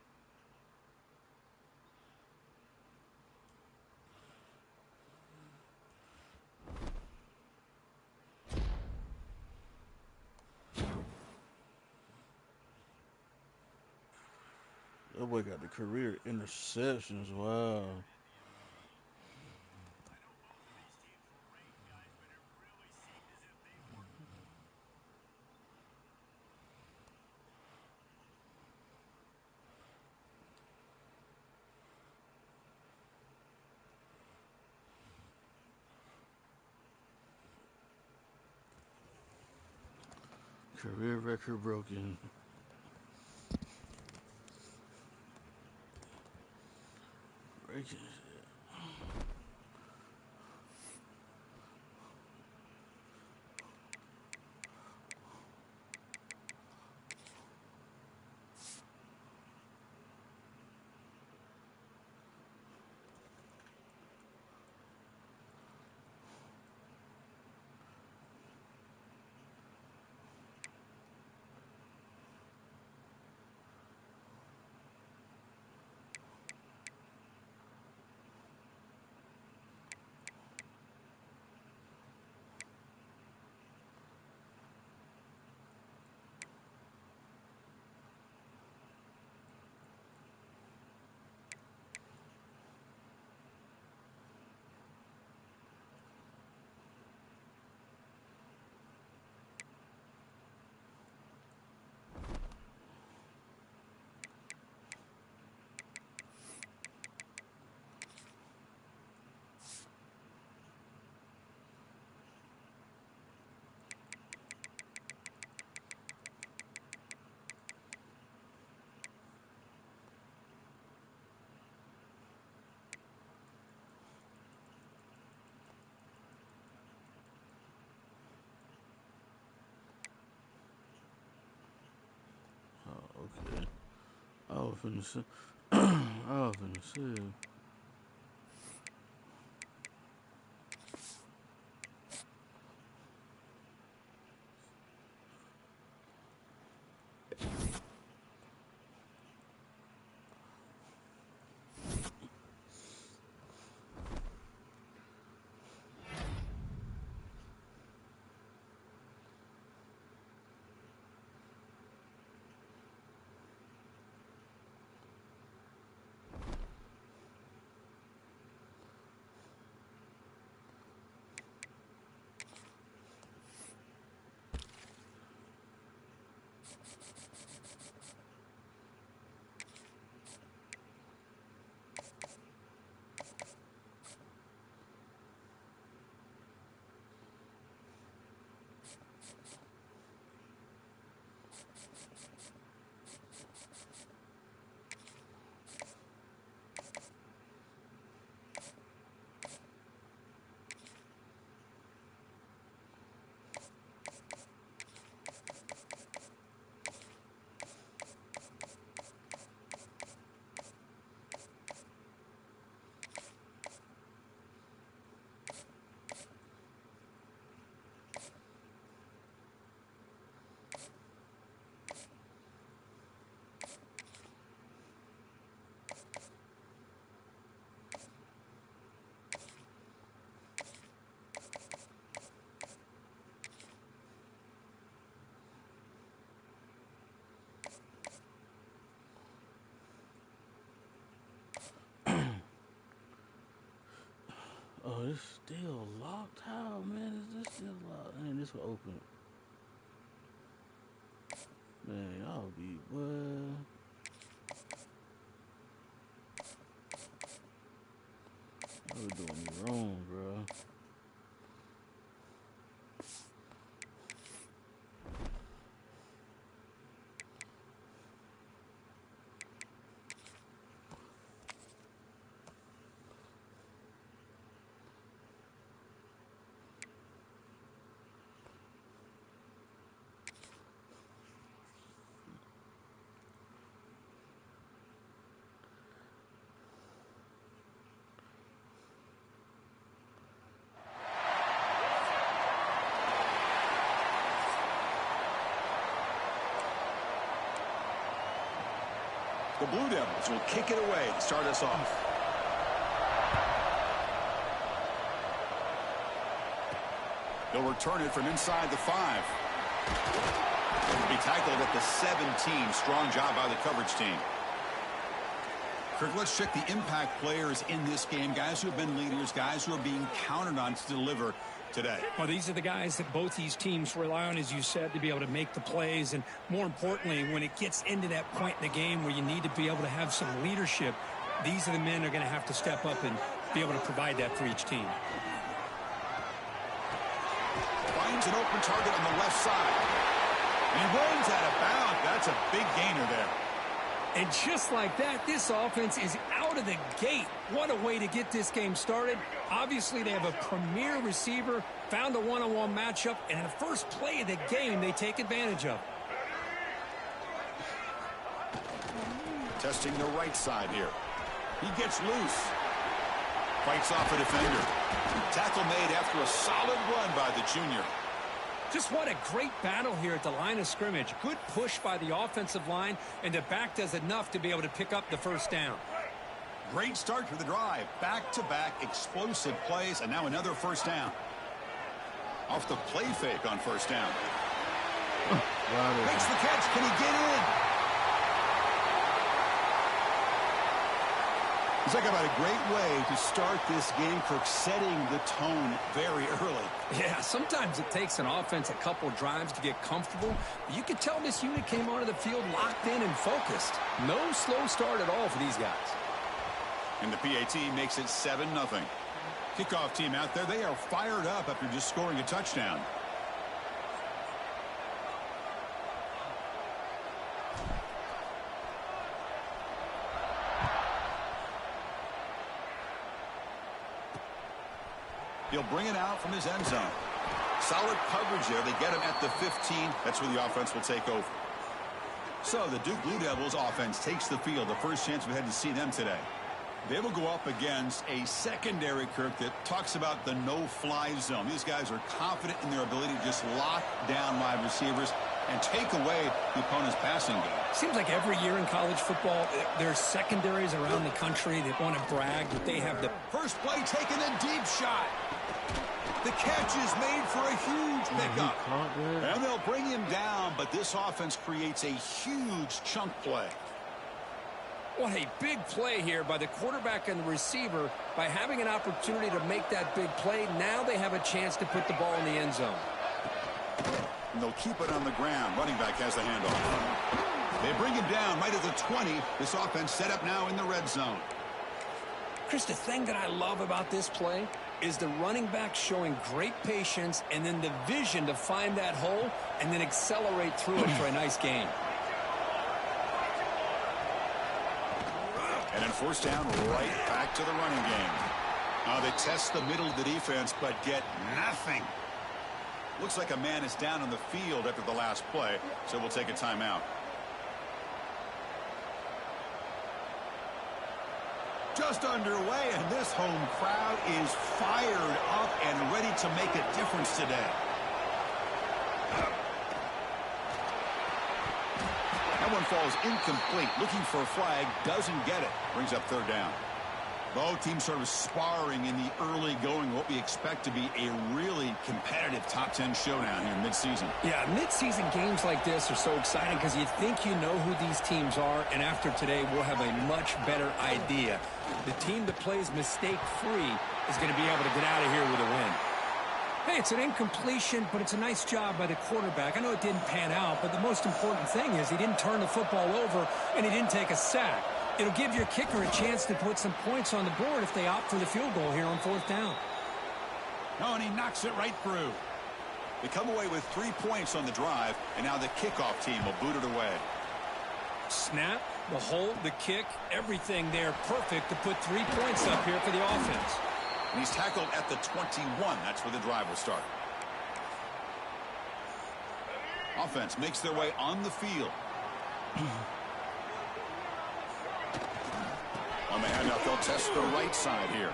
That boy got the career interceptions. Wow. Career record broken. Breaking. Oh, okay. I was finna say. I was finna say. Oh, it's still locked. How, man? Is this still locked? Man, this will open. Man, y'all be, well. Y'all doing me wrong, bro. The Blue Devils will kick it away to start us off. They'll return it from inside the 5. It'll be tackled at the 17. Strong job by the coverage team. Kirk, let's check the impact players in this game. Guys who have been leaders, guys who are being counted on to deliver today. Well, these are the guys that both these teams rely on, as you said, to be able to make the plays. And more importantly, when it gets into that point in the game where you need to be able to have some leadership, these are the men that are going to have to step up and be able to provide that for each team. Finds an open target on the left side. And he runs out of bounds. That's a big gainer there. And just like that, this offense is out of the gate. What a way to get this game started. Obviously, they have a premier receiver, found a one-on-one matchup, and in the first play of the game, they take advantage of it. Testing the right side here. He gets loose. Fights off a defender. Tackle made after a solid run by the junior. Just what a great battle here at the line of scrimmage. Good push by the offensive line, and the back does enough to be able to pick up the first down. Great start to the drive. Back-to-back explosive plays, and now another first down. Off the play fake on first down. Makes the catch. Can he get in? He's talking about a great way to start this game, Kirk, setting the tone very early. Yeah, sometimes it takes an offense a couple drives to get comfortable. You can tell this unit came onto the field locked in and focused. No slow start at all for these guys. And the PAT makes it 7-0. Kickoff team out there, they are fired up after just scoring a touchdown. He'll bring it out from his end zone. Solid coverage there. They get him at the 15. That's where the offense will take over. So the Duke Blue Devils offense takes the field. The first chance we had to see them today. They will go up against a secondary, Kirk, that talks about the no-fly zone. These guys are confident in their ability to just lock down wide receivers and take away the opponent's passing game. Seems like every year in college football, there's secondaries around the country that want to brag that they have the first play taken, a deep shot. The catch is made for a huge pickup. And they'll bring him down, but this offense creates a huge chunk play. What a big play here by the quarterback and the receiver. By having an opportunity to make that big play, now they have a chance to put the ball in the end zone. And they'll keep it on the ground. Running back has the handoff. They bring him down right at the 20. This offense set up now in the red zone. Chris, the thing that I love about this play is the running back showing great patience and then the vision to find that hole and then accelerate through it for a nice gain. And then first down, right back to the running game. They test the middle of the defense, but get nothing. Looks like a man is down on the field after the last play, so we'll take a timeout. Just underway, and this home crowd is fired up and ready to make a difference today. That one falls incomplete. Looking for a flag, doesn't get it. Brings up third down. Both teams sort of sparring in the early going, what we expect to be a really competitive top 10 showdown here mid-season. Yeah, mid-season games like this are so exciting because you think you know who these teams are, and after today we'll have a much better idea. The team that plays mistake-free is going to be able to get out of here with a win. Hey, it's an incompletion, but it's a nice job by the quarterback. I know it didn't pan out, but the most important thing is he didn't turn the football over and he didn't take a sack. It'll give your kicker a chance to put some points on the board if they opt for the field goal here on fourth down. Oh, and he knocks it right through. They come away with 3 points on the drive, and now the kickoff team will boot it away. Snap, the hold, the kick, everything there perfect to put 3 points up here for the offense. And he's tackled at the 21. That's where the drive will start. Offense makes their way on the field. On the handoff, they'll test the right side here.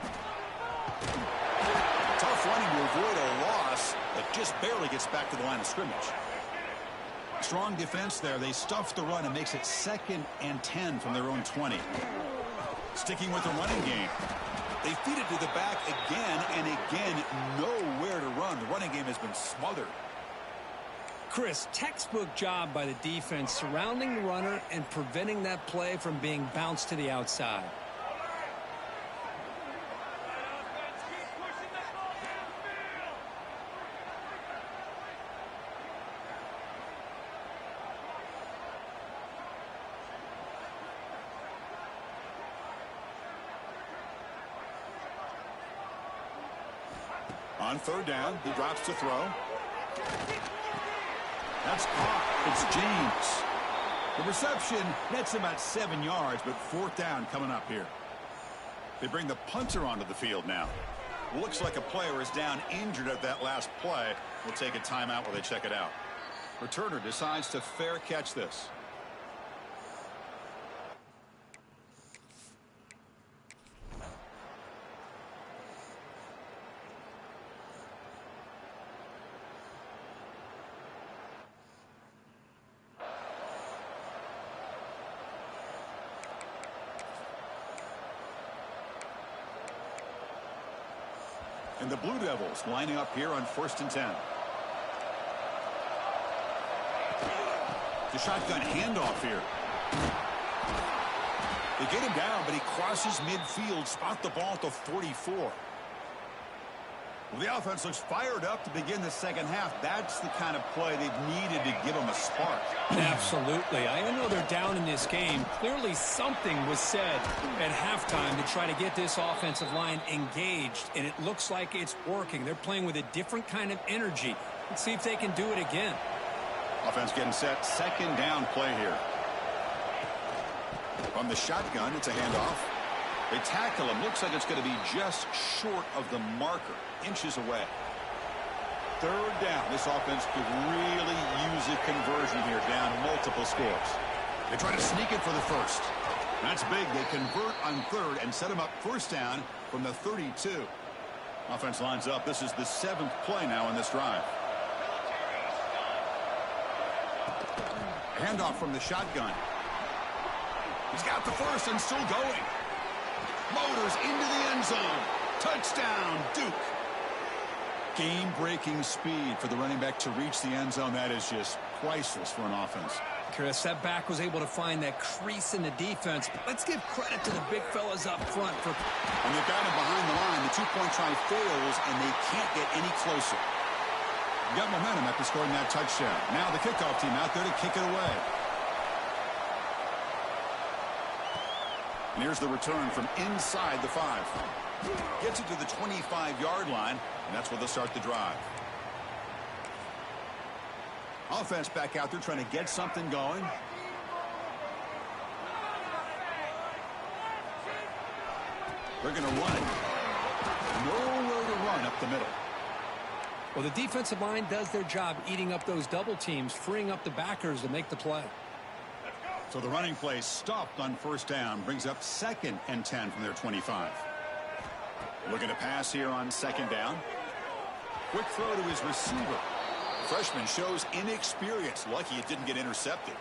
Tough running to avoid a loss, but just barely gets back to the line of scrimmage. Strong defense there. They stuff the run and makes it 2nd and 10 from their own 20. Sticking with the running game. They feed it to the back again and again. Nowhere to run. The running game has been smothered. Chris, textbook job by the defense surrounding the runner and preventing that play from being bounced to the outside. On third down, he drops to throw. That's caught. It's James. The reception nets about 7 yards, but fourth down coming up here. They bring the punter onto the field now. Looks like a player is down injured at that last play. We'll take a timeout while they check it out. Returner decides to fair catch this. And the Blue Devils lining up here on 1st and 10. The shotgun handoff here. They get him down, but he crosses midfield, spot the ball at the 44. Well, the offense looks fired up to begin the second half. That's the kind of play they've needed to give them a spark. Absolutely. I know they're down in this game. Clearly something was said at halftime to try to get this offensive line engaged, and it looks like it's working. They're playing with a different kind of energy. Let's see if they can do it again. Offense getting set. Second down play here. From the shotgun, it's a handoff. They tackle him. Looks like it's going to be just short of the marker. Inches away. Third down. This offense could really use a conversion here, down multiple scores. They try to sneak it for the first. That's big. They convert on third and set him up first down from the 32. Offense lines up. This is the 7th play now in this drive. Handoff from the shotgun. He's got the first and still going. Motors into the end zone. Touchdown, Duke. Game-breaking speed for the running back to reach the end zone. That is just priceless for an offense. Chris, that back was able to find that crease in the defense. Let's give credit to the big fellas up front for... And they've got him behind the line. The two-point try fails, and they can't get any closer. Got momentum after scoring that touchdown. Now the kickoff team out there to kick it away. And here's the return from inside the 5. Gets it to the 25-yard line, and that's where they'll start the drive. Offense back out there trying to get something going. They're going to run it. Nowhere to run up the middle. Well, the defensive line does their job eating up those double teams, freeing up the backers to make the play. So the running play stopped on first down, brings up 2nd and 10 from their 25. Looking to pass here on 2nd down. Quick throw to his receiver. Freshman shows inexperience. Lucky it didn't get intercepted.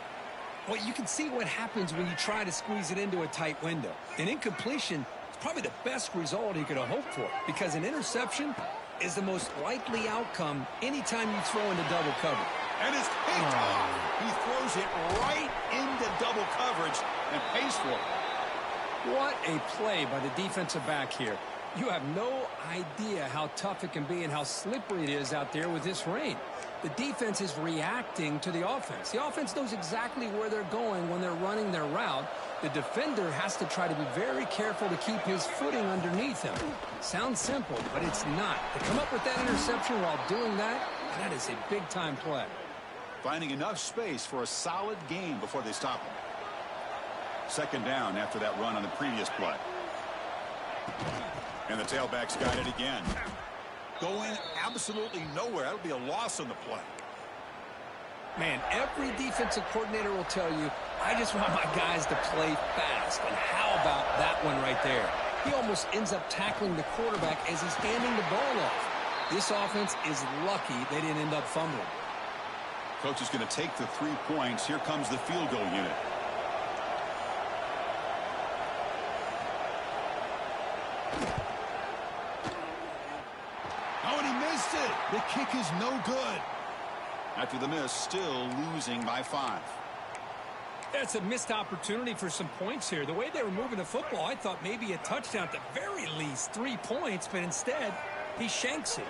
Well, you can see what happens when you try to squeeze it into a tight window. An incompletion is probably the best result he could have hoped for, because an interception is the most likely outcome anytime you throw into double cover. And it's picked off. He throws it right into double coverage and pays for it. What a play by the defensive back here. You have no idea how tough it can be and how slippery it is out there with this rain. The defense is reacting to the offense. The offense knows exactly where they're going when they're running their route. The defender has to try to be very careful to keep his footing underneath him. Sounds simple, but it's not. To come up with that interception while doing that, that is a big-time play. Finding enough space for a solid gain before they stop him. 2nd down after that run on the previous play. And the tailback's got it again. Going absolutely nowhere. That'll be a loss on the play. Man, every defensive coordinator will tell you, I just want my guys to play fast. And how about that one right there? He almost ends up tackling the quarterback as he's handing the ball off. This offense is lucky they didn't end up fumbling. Coach is going to take the 3 points. Here comes the field goal unit. Oh, and he missed it. The kick is no good. After the miss, still losing by 5. That's a missed opportunity for some points here. The way they were moving the football, I thought maybe a touchdown at the very least, 3 points, but instead, he shanks it.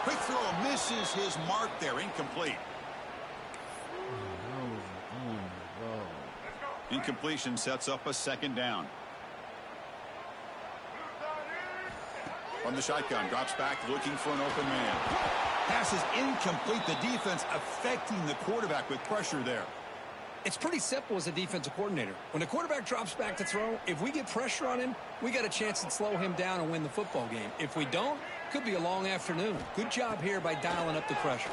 Quick throw misses his mark there, incomplete. Incompletion sets up a 2nd down. From the shotgun, drops back looking for an open man. Pass is incomplete. The defense affecting the quarterback with pressure there. It's pretty simple as a defensive coordinator. When the quarterback drops back to throw, if we get pressure on him, we got a chance to slow him down and win the football game. If we don't, could be a long afternoon. Good job here by dialing up the pressure.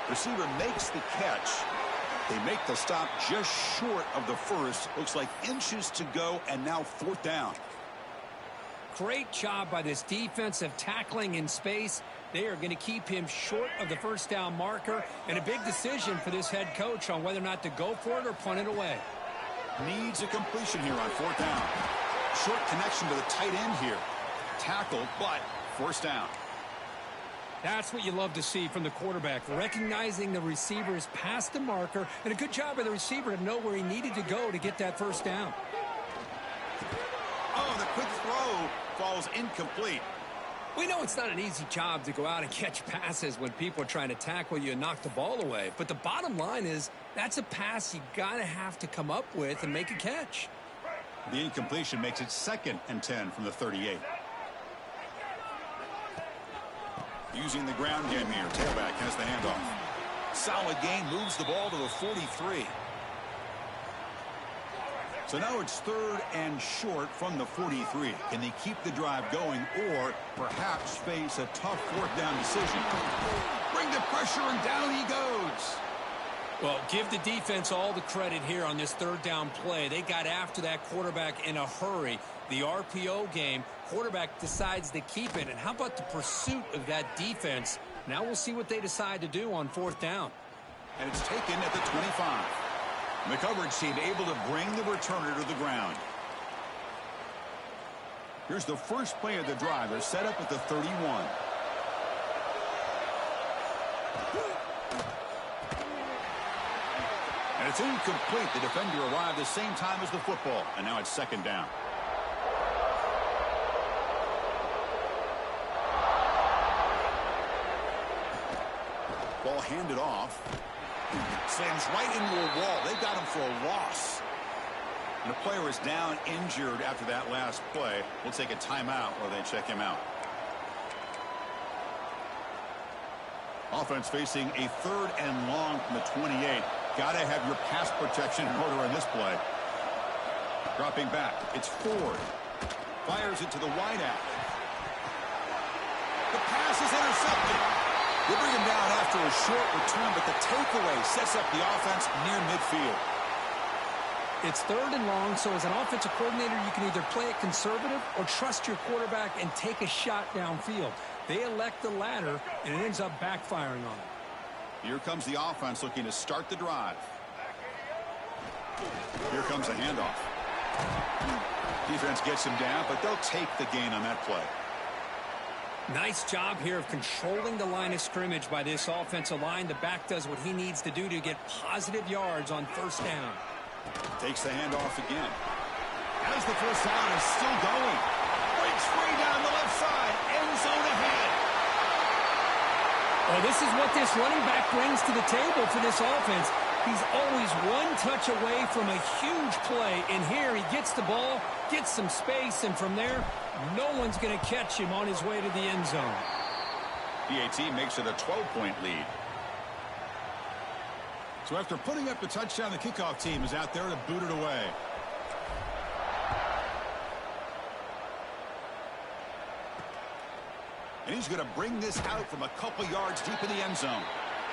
Receiver makes the catch. They make the stop just short of the first. Looks like inches to go, and now 4th down. Great job by this defensive tackling in space. They are going to keep him short of the 1st down marker, and a big decision for this head coach on whether or not to go for it or punt it away. Needs a completion here on 4th down. Short connection to the tight end here. Tackled, but 1st down. That's what you love to see from the quarterback, recognizing the receiver is past the marker, and a good job by the receiver to know where he needed to go to get that 1st down. Oh, the quick throw falls incomplete. We know it's not an easy job to go out and catch passes when people are trying to tackle you and knock the ball away, but the bottom line is that's a pass you gotta have to come up with and make a catch. The incompletion makes it 2nd and 10 from the 38. Using the ground game here. Tailback has the handoff. Solid gain, moves the ball to the 43. So now it's 3rd and short from the 43. Can they keep the drive going or perhaps face a tough 4th down decision? Bring the pressure and down he goes. Well, give the defense all the credit here on this 3rd down play. They got after that quarterback in a hurry. The RPO game, quarterback decides to keep it. And how about the pursuit of that defense? Now we'll see what they decide to do on 4th down. And it's taken at the 25. The coverage team able to bring the returner to the ground. Here's the first play of the drive. They're set up at the 31. And it's incomplete. The defender arrived the same time as the football. And now it's 2nd down. Ball handed off. Slams right into a wall. They got him for a loss. And the player is down injured after that last play. We'll take a timeout while they check him out. Offense facing a 3rd and long from the 28. Got to have your pass protection in order in this play. Dropping back. It's Ford. Fires it to the wideout. The pass is intercepted. They bring him down after a short return, but the takeaway sets up the offense near midfield. It's 3rd and long, so as an offensive coordinator, you can either play it conservative or trust your quarterback and take a shot downfield. They elect the latter, and it ends up backfiring on them. Here comes the offense looking to start the drive. Here comes a handoff. Defense gets him down, but they'll take the gain on that play. Nice job here of controlling the line of scrimmage by this offensive line. The back does what he needs to do to get positive yards on 1st down. Takes the handoff again. As the 1st down is still going. Breaks free down the left side. End zone ahead. Well, this is what this running back brings to the table for this offense. He's always one touch away from a huge play. And here he gets the ball, gets some space, and from there, no one's going to catch him on his way to the end zone. PAT makes it a 12-point lead. So after putting up the touchdown, the kickoff team is out there to boot it away. And he's going to bring this out from a couple yards deep in the end zone.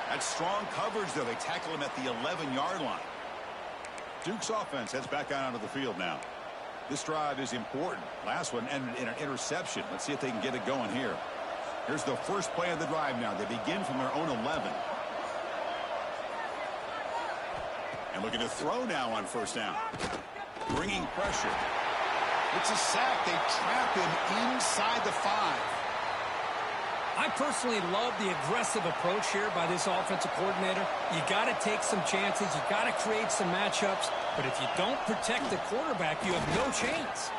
That's strong coverage, though. They tackle him at the 11-yard line. Duke's offense heads back out onto the field now. This drive is important. Last one ended in an interception. Let's see if they can get it going here. Here's the first play of the drive now. They begin from their own 11. And looking to throw now on 1st down. Bringing pressure. It's a sack. They trap him inside the 5. I personally love the aggressive approach here by this offensive coordinator. You got to take some chances. You got to create some matchups. But if you don't protect the quarterback, you have no chance.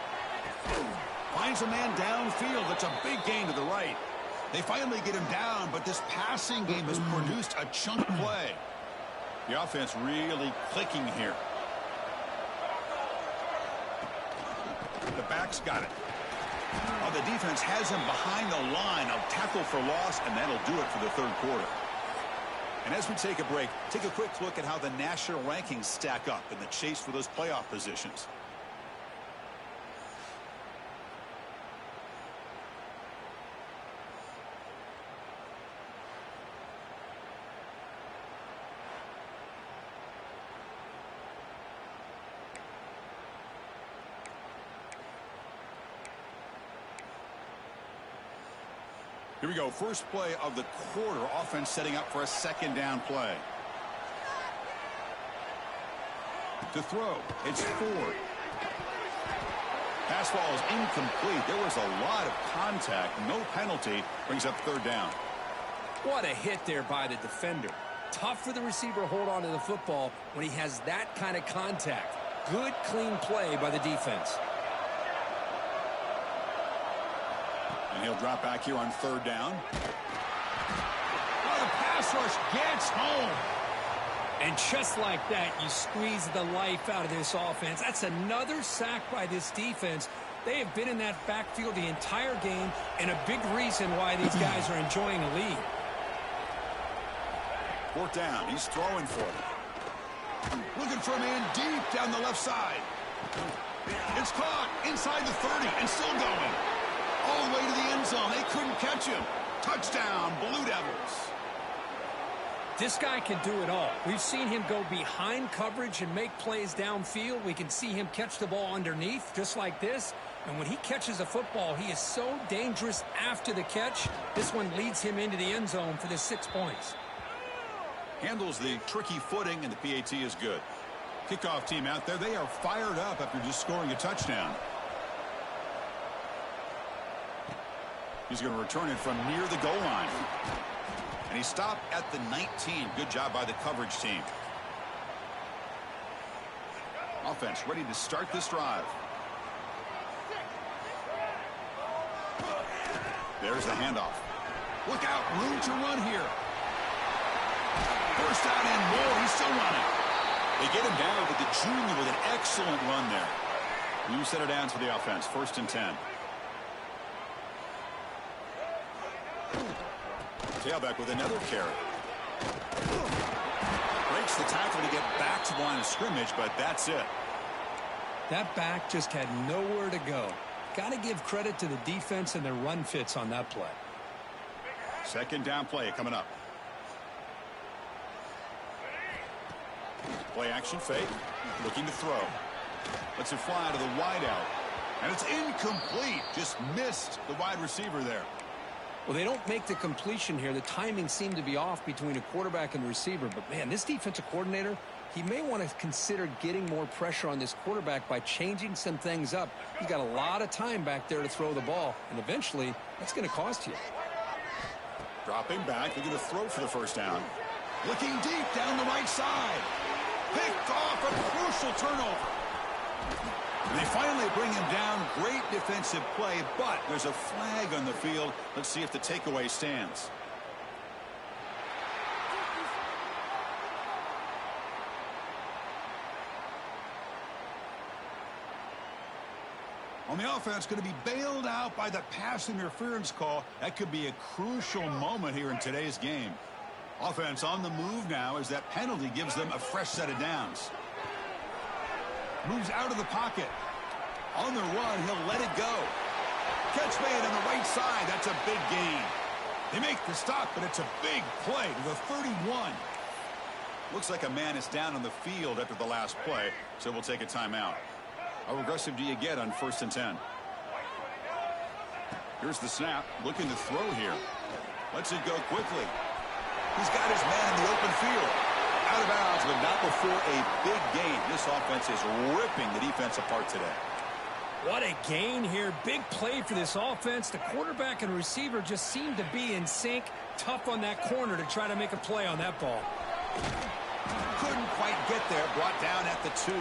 Finds a man downfield. That's a big gain to the right. They finally get him down, but this passing game has produced a chunk play. The offense really clicking here. The back's got it. Oh, the defense has him behind the line. A tackle for loss, and that'll do it for the third quarter. And as we take a break, take a quick look at how the national rankings stack up in the chase for those playoff positions. Here we go. First play of the quarter. Offense setting up for a second down play. To throw. It's Ford. Pass ball is incomplete. There was a lot of contact. No penalty. Brings up third down. What a hit there by the defender. Tough for the receiver to hold on to the football when he has that kind of contact. Good, clean play by the defense. And he'll drop back here on third down. Oh, the pass rush gets home. And just like that, you squeeze the life out of this offense. That's another sack by this defense. They have been in that backfield the entire game, and a big reason why these guys are enjoying a lead. Fourth down. He's throwing for it. Looking for a man deep down the left side. It's caught inside the 30 and still going. All the way to the end zone. They couldn't catch him. Touchdown, Blue Devils. This guy can do it all. We've seen him go behind coverage and make plays downfield. We can see him catch the ball underneath, just like this. And when he catches a football, he is so dangerous after the catch. This one leads him into the end zone for the 6 points. Handles the tricky footing, and the PAT is good. Kickoff team out there, they are fired up after just scoring a touchdown. He's going to return it from near the goal line. And he stopped at the 19. Good job by the coverage team. Offense ready to start this drive. There's the handoff. Look out, room to run here. First down and more. He's still running. They get him down with the junior with an excellent run there. New set of downs for the offense. 1st and 10. Tailback with another carry. Breaks the tackle to get back to the line of scrimmage, but that's it. That back just had nowhere to go. Got to give credit to the defense and their run fits on that play. Second down play coming up. Play action fake. Looking to throw. Lets it fly to the wideout. And it's incomplete. Just missed the wide receiver there. Well, they don't make the completion here. The timing seemed to be off between a quarterback and the receiver. But, man, this defensive coordinator, he may want to consider getting more pressure on this quarterback by changing some things up. He's got a lot of time back there to throw the ball. And eventually, that's going to cost you. Dropping back. They're going to throw for the first down. Looking deep down the right side. Picked off a crucial turnover. And they finally bring him down. Great defensive play, but there's a flag on the field. Let's see if the takeaway stands. On the offense, going to be bailed out by the pass interference call. That could be a crucial moment here in today's game. Offense on the move now as that penalty gives them a fresh set of downs. Moves out of the pocket. On the run, he'll let it go. Catch made on the right side. That's a big gain. They make the stop, but it's a big play to the 31. Looks like a man is down on the field after the last play, so we'll take a timeout. How aggressive do you get on 1st and 10? Here's the snap. Looking to throw here. Lets it go quickly. He's got his man in the open field. Out of bounds, but not before a big gain. This offense is ripping the defense apart today. What a gain here. Big play for this offense. The quarterback and receiver just seem to be in sync. Tough on that corner to try to make a play on that ball. Couldn't quite get there. Brought down at the 2.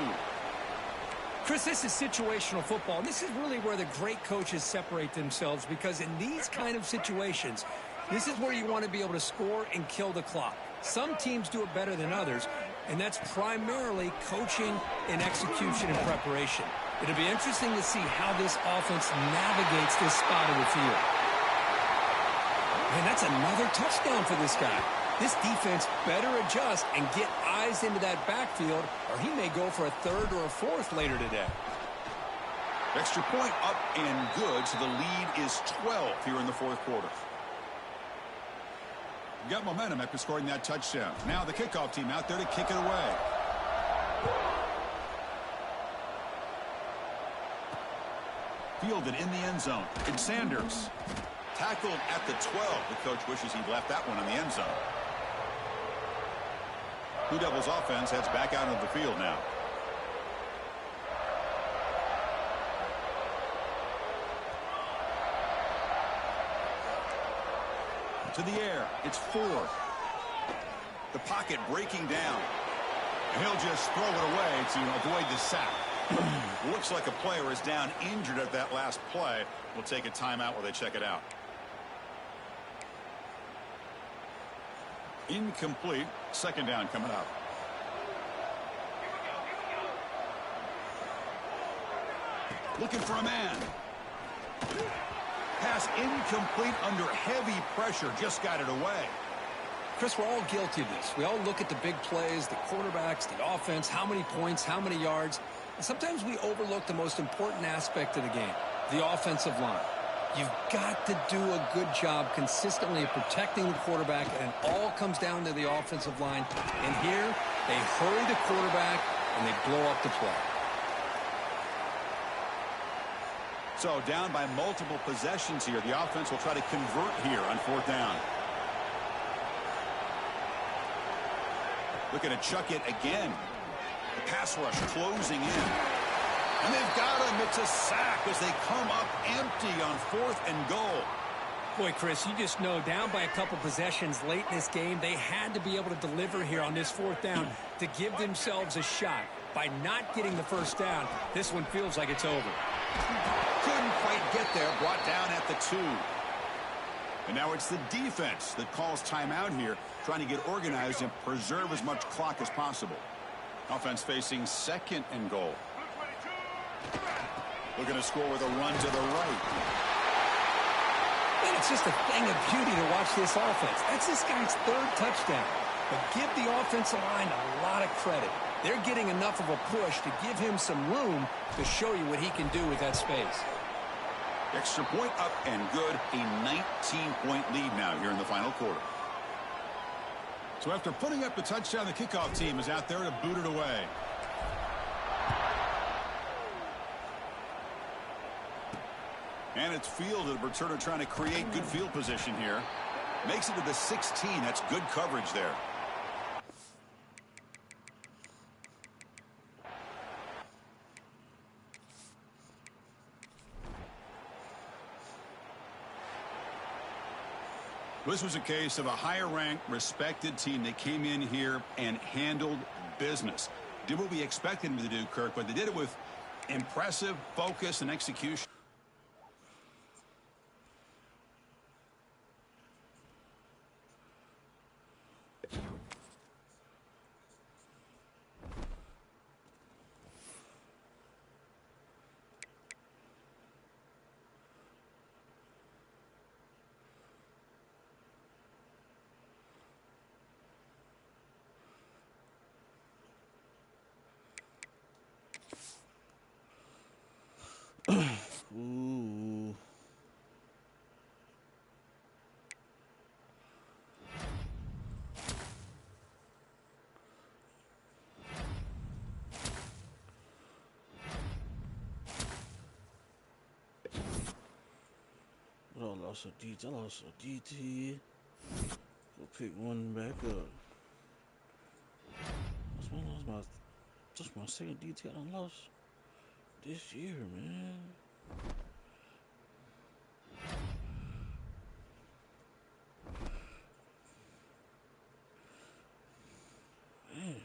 Chris, this is situational football. This is really where the great coaches separate themselves, because in these kind of situations, this is where you want to be able to score and kill the clock. Some teams do it better than others, and that's primarily coaching and execution and preparation. It'll be interesting to see how this offense navigates this spot of the field. Man, that's another touchdown for this guy. This defense better adjust and get eyes into that backfield, or he may go for a 3rd or a 4th later today. Extra point up and good, so the lead is 12 here in the 4th quarter. Got momentum after scoring that touchdown. Now the kickoff team out there to kick it away. Fielded in the end zone. It's Sanders. Tackled at the 12. The coach wishes he'd left that one in the end zone. Blue Devils offense heads back out of the field now. To the air. It's Ford. The pocket breaking down. And he'll just throw it away to avoid the sack. Looks like a player is down injured at that last play. We'll take a timeout while they check it out. Incomplete. 2nd down coming up. Looking for a man. Pass incomplete under heavy pressure. Just got it away. Chris, we're all guilty of this. We all look at the big plays, the quarterbacks, the offense, how many points, how many yards. And sometimes we overlook the most important aspect of the game, the offensive line. You've got to do a good job consistently of protecting the quarterback, and it all comes down to the offensive line. And here, they hurry the quarterback, and they blow up the play. So down by multiple possessions here. The offense will try to convert here on 4th down. Looking to chuck it again. The pass rush closing in. And they've got him. It's a sack as they come up empty on 4th and goal. Boy, Chris, you just know down by a couple possessions late in this game, they had to be able to deliver here on this 4th down to give themselves a shot. By not getting the 1st down, this one feels like it's over. Couldn't quite get there. Brought down at the 2. And now it's the defense that calls timeout here, trying to get organized and preserve as much clock as possible. Offense facing 2nd and goal. Looking to score with a run to the right. Man, it's just a thing of beauty to watch this offense. That's this guy's 3rd touchdown. But give the offensive line a lot of credit. They're getting enough of a push to give him some room to show you what he can do with that space. Extra point up and good. A 19-point lead now here in the final quarter. So after putting up the touchdown, the kickoff team is out there to boot it away. And it's fielded. Returner trying to create good field position here. Makes it to the 16. That's good coverage there. This was a case of a higher-ranked, respected team that came in here and handled business. Did what we expected them to do, Kirk, but they did it with impressive focus and execution. Ooh. I lost a DT. I lost a DT. Go pick one back up. That's my 2nd DT I done lost. this year, man. Man.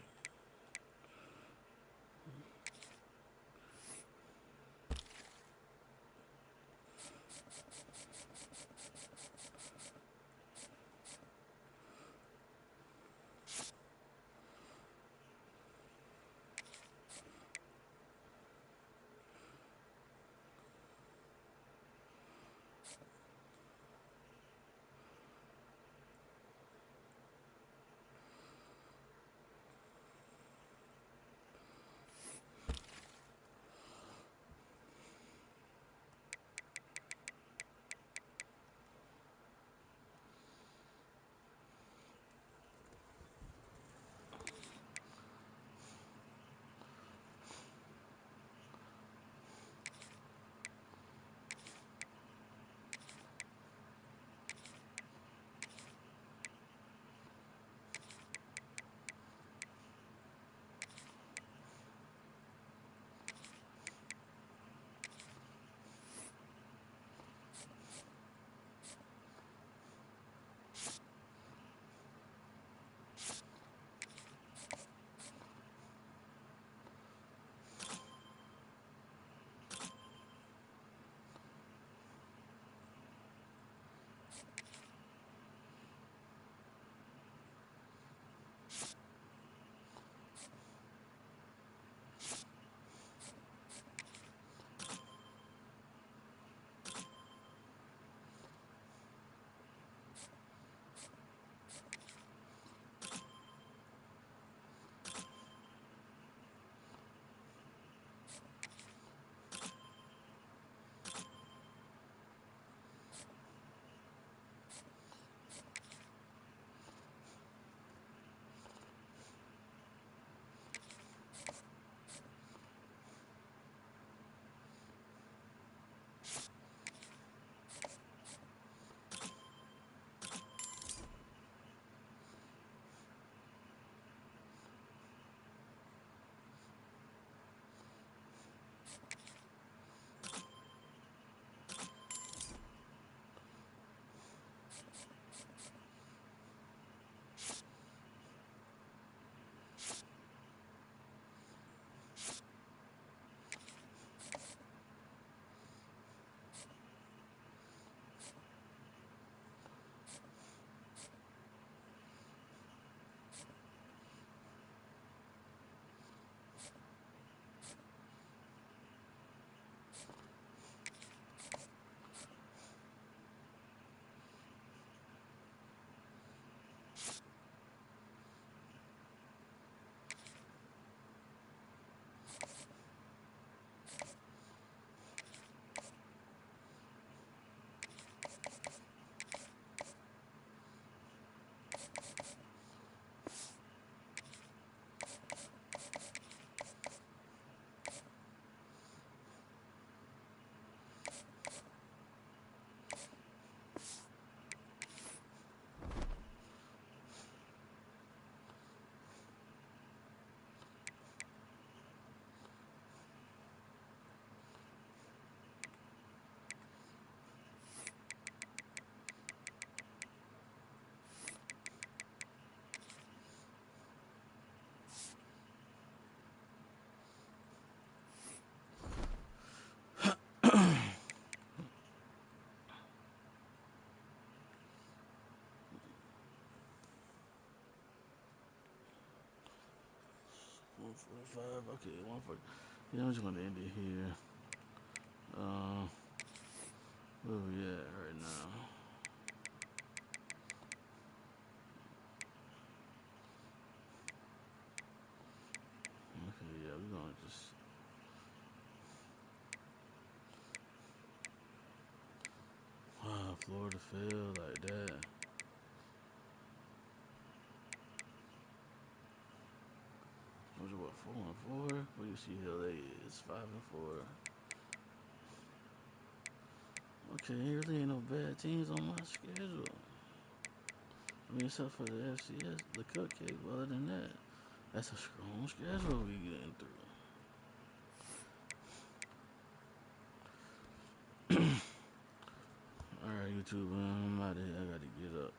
$145. Okay, 140. Yeah, I'm just gonna end it here. Where we at right now? Okay, yeah, we're gonna just. Wow, Florida fell like that. Was it what, 4-4? What do you see LA is 5-4. Okay, really ain't no bad teams on my schedule. I mean, except for the FCS, the cupcake. But other than that, that's a strong schedule we getting through. me too, man. I'm out of here. I gotta get up.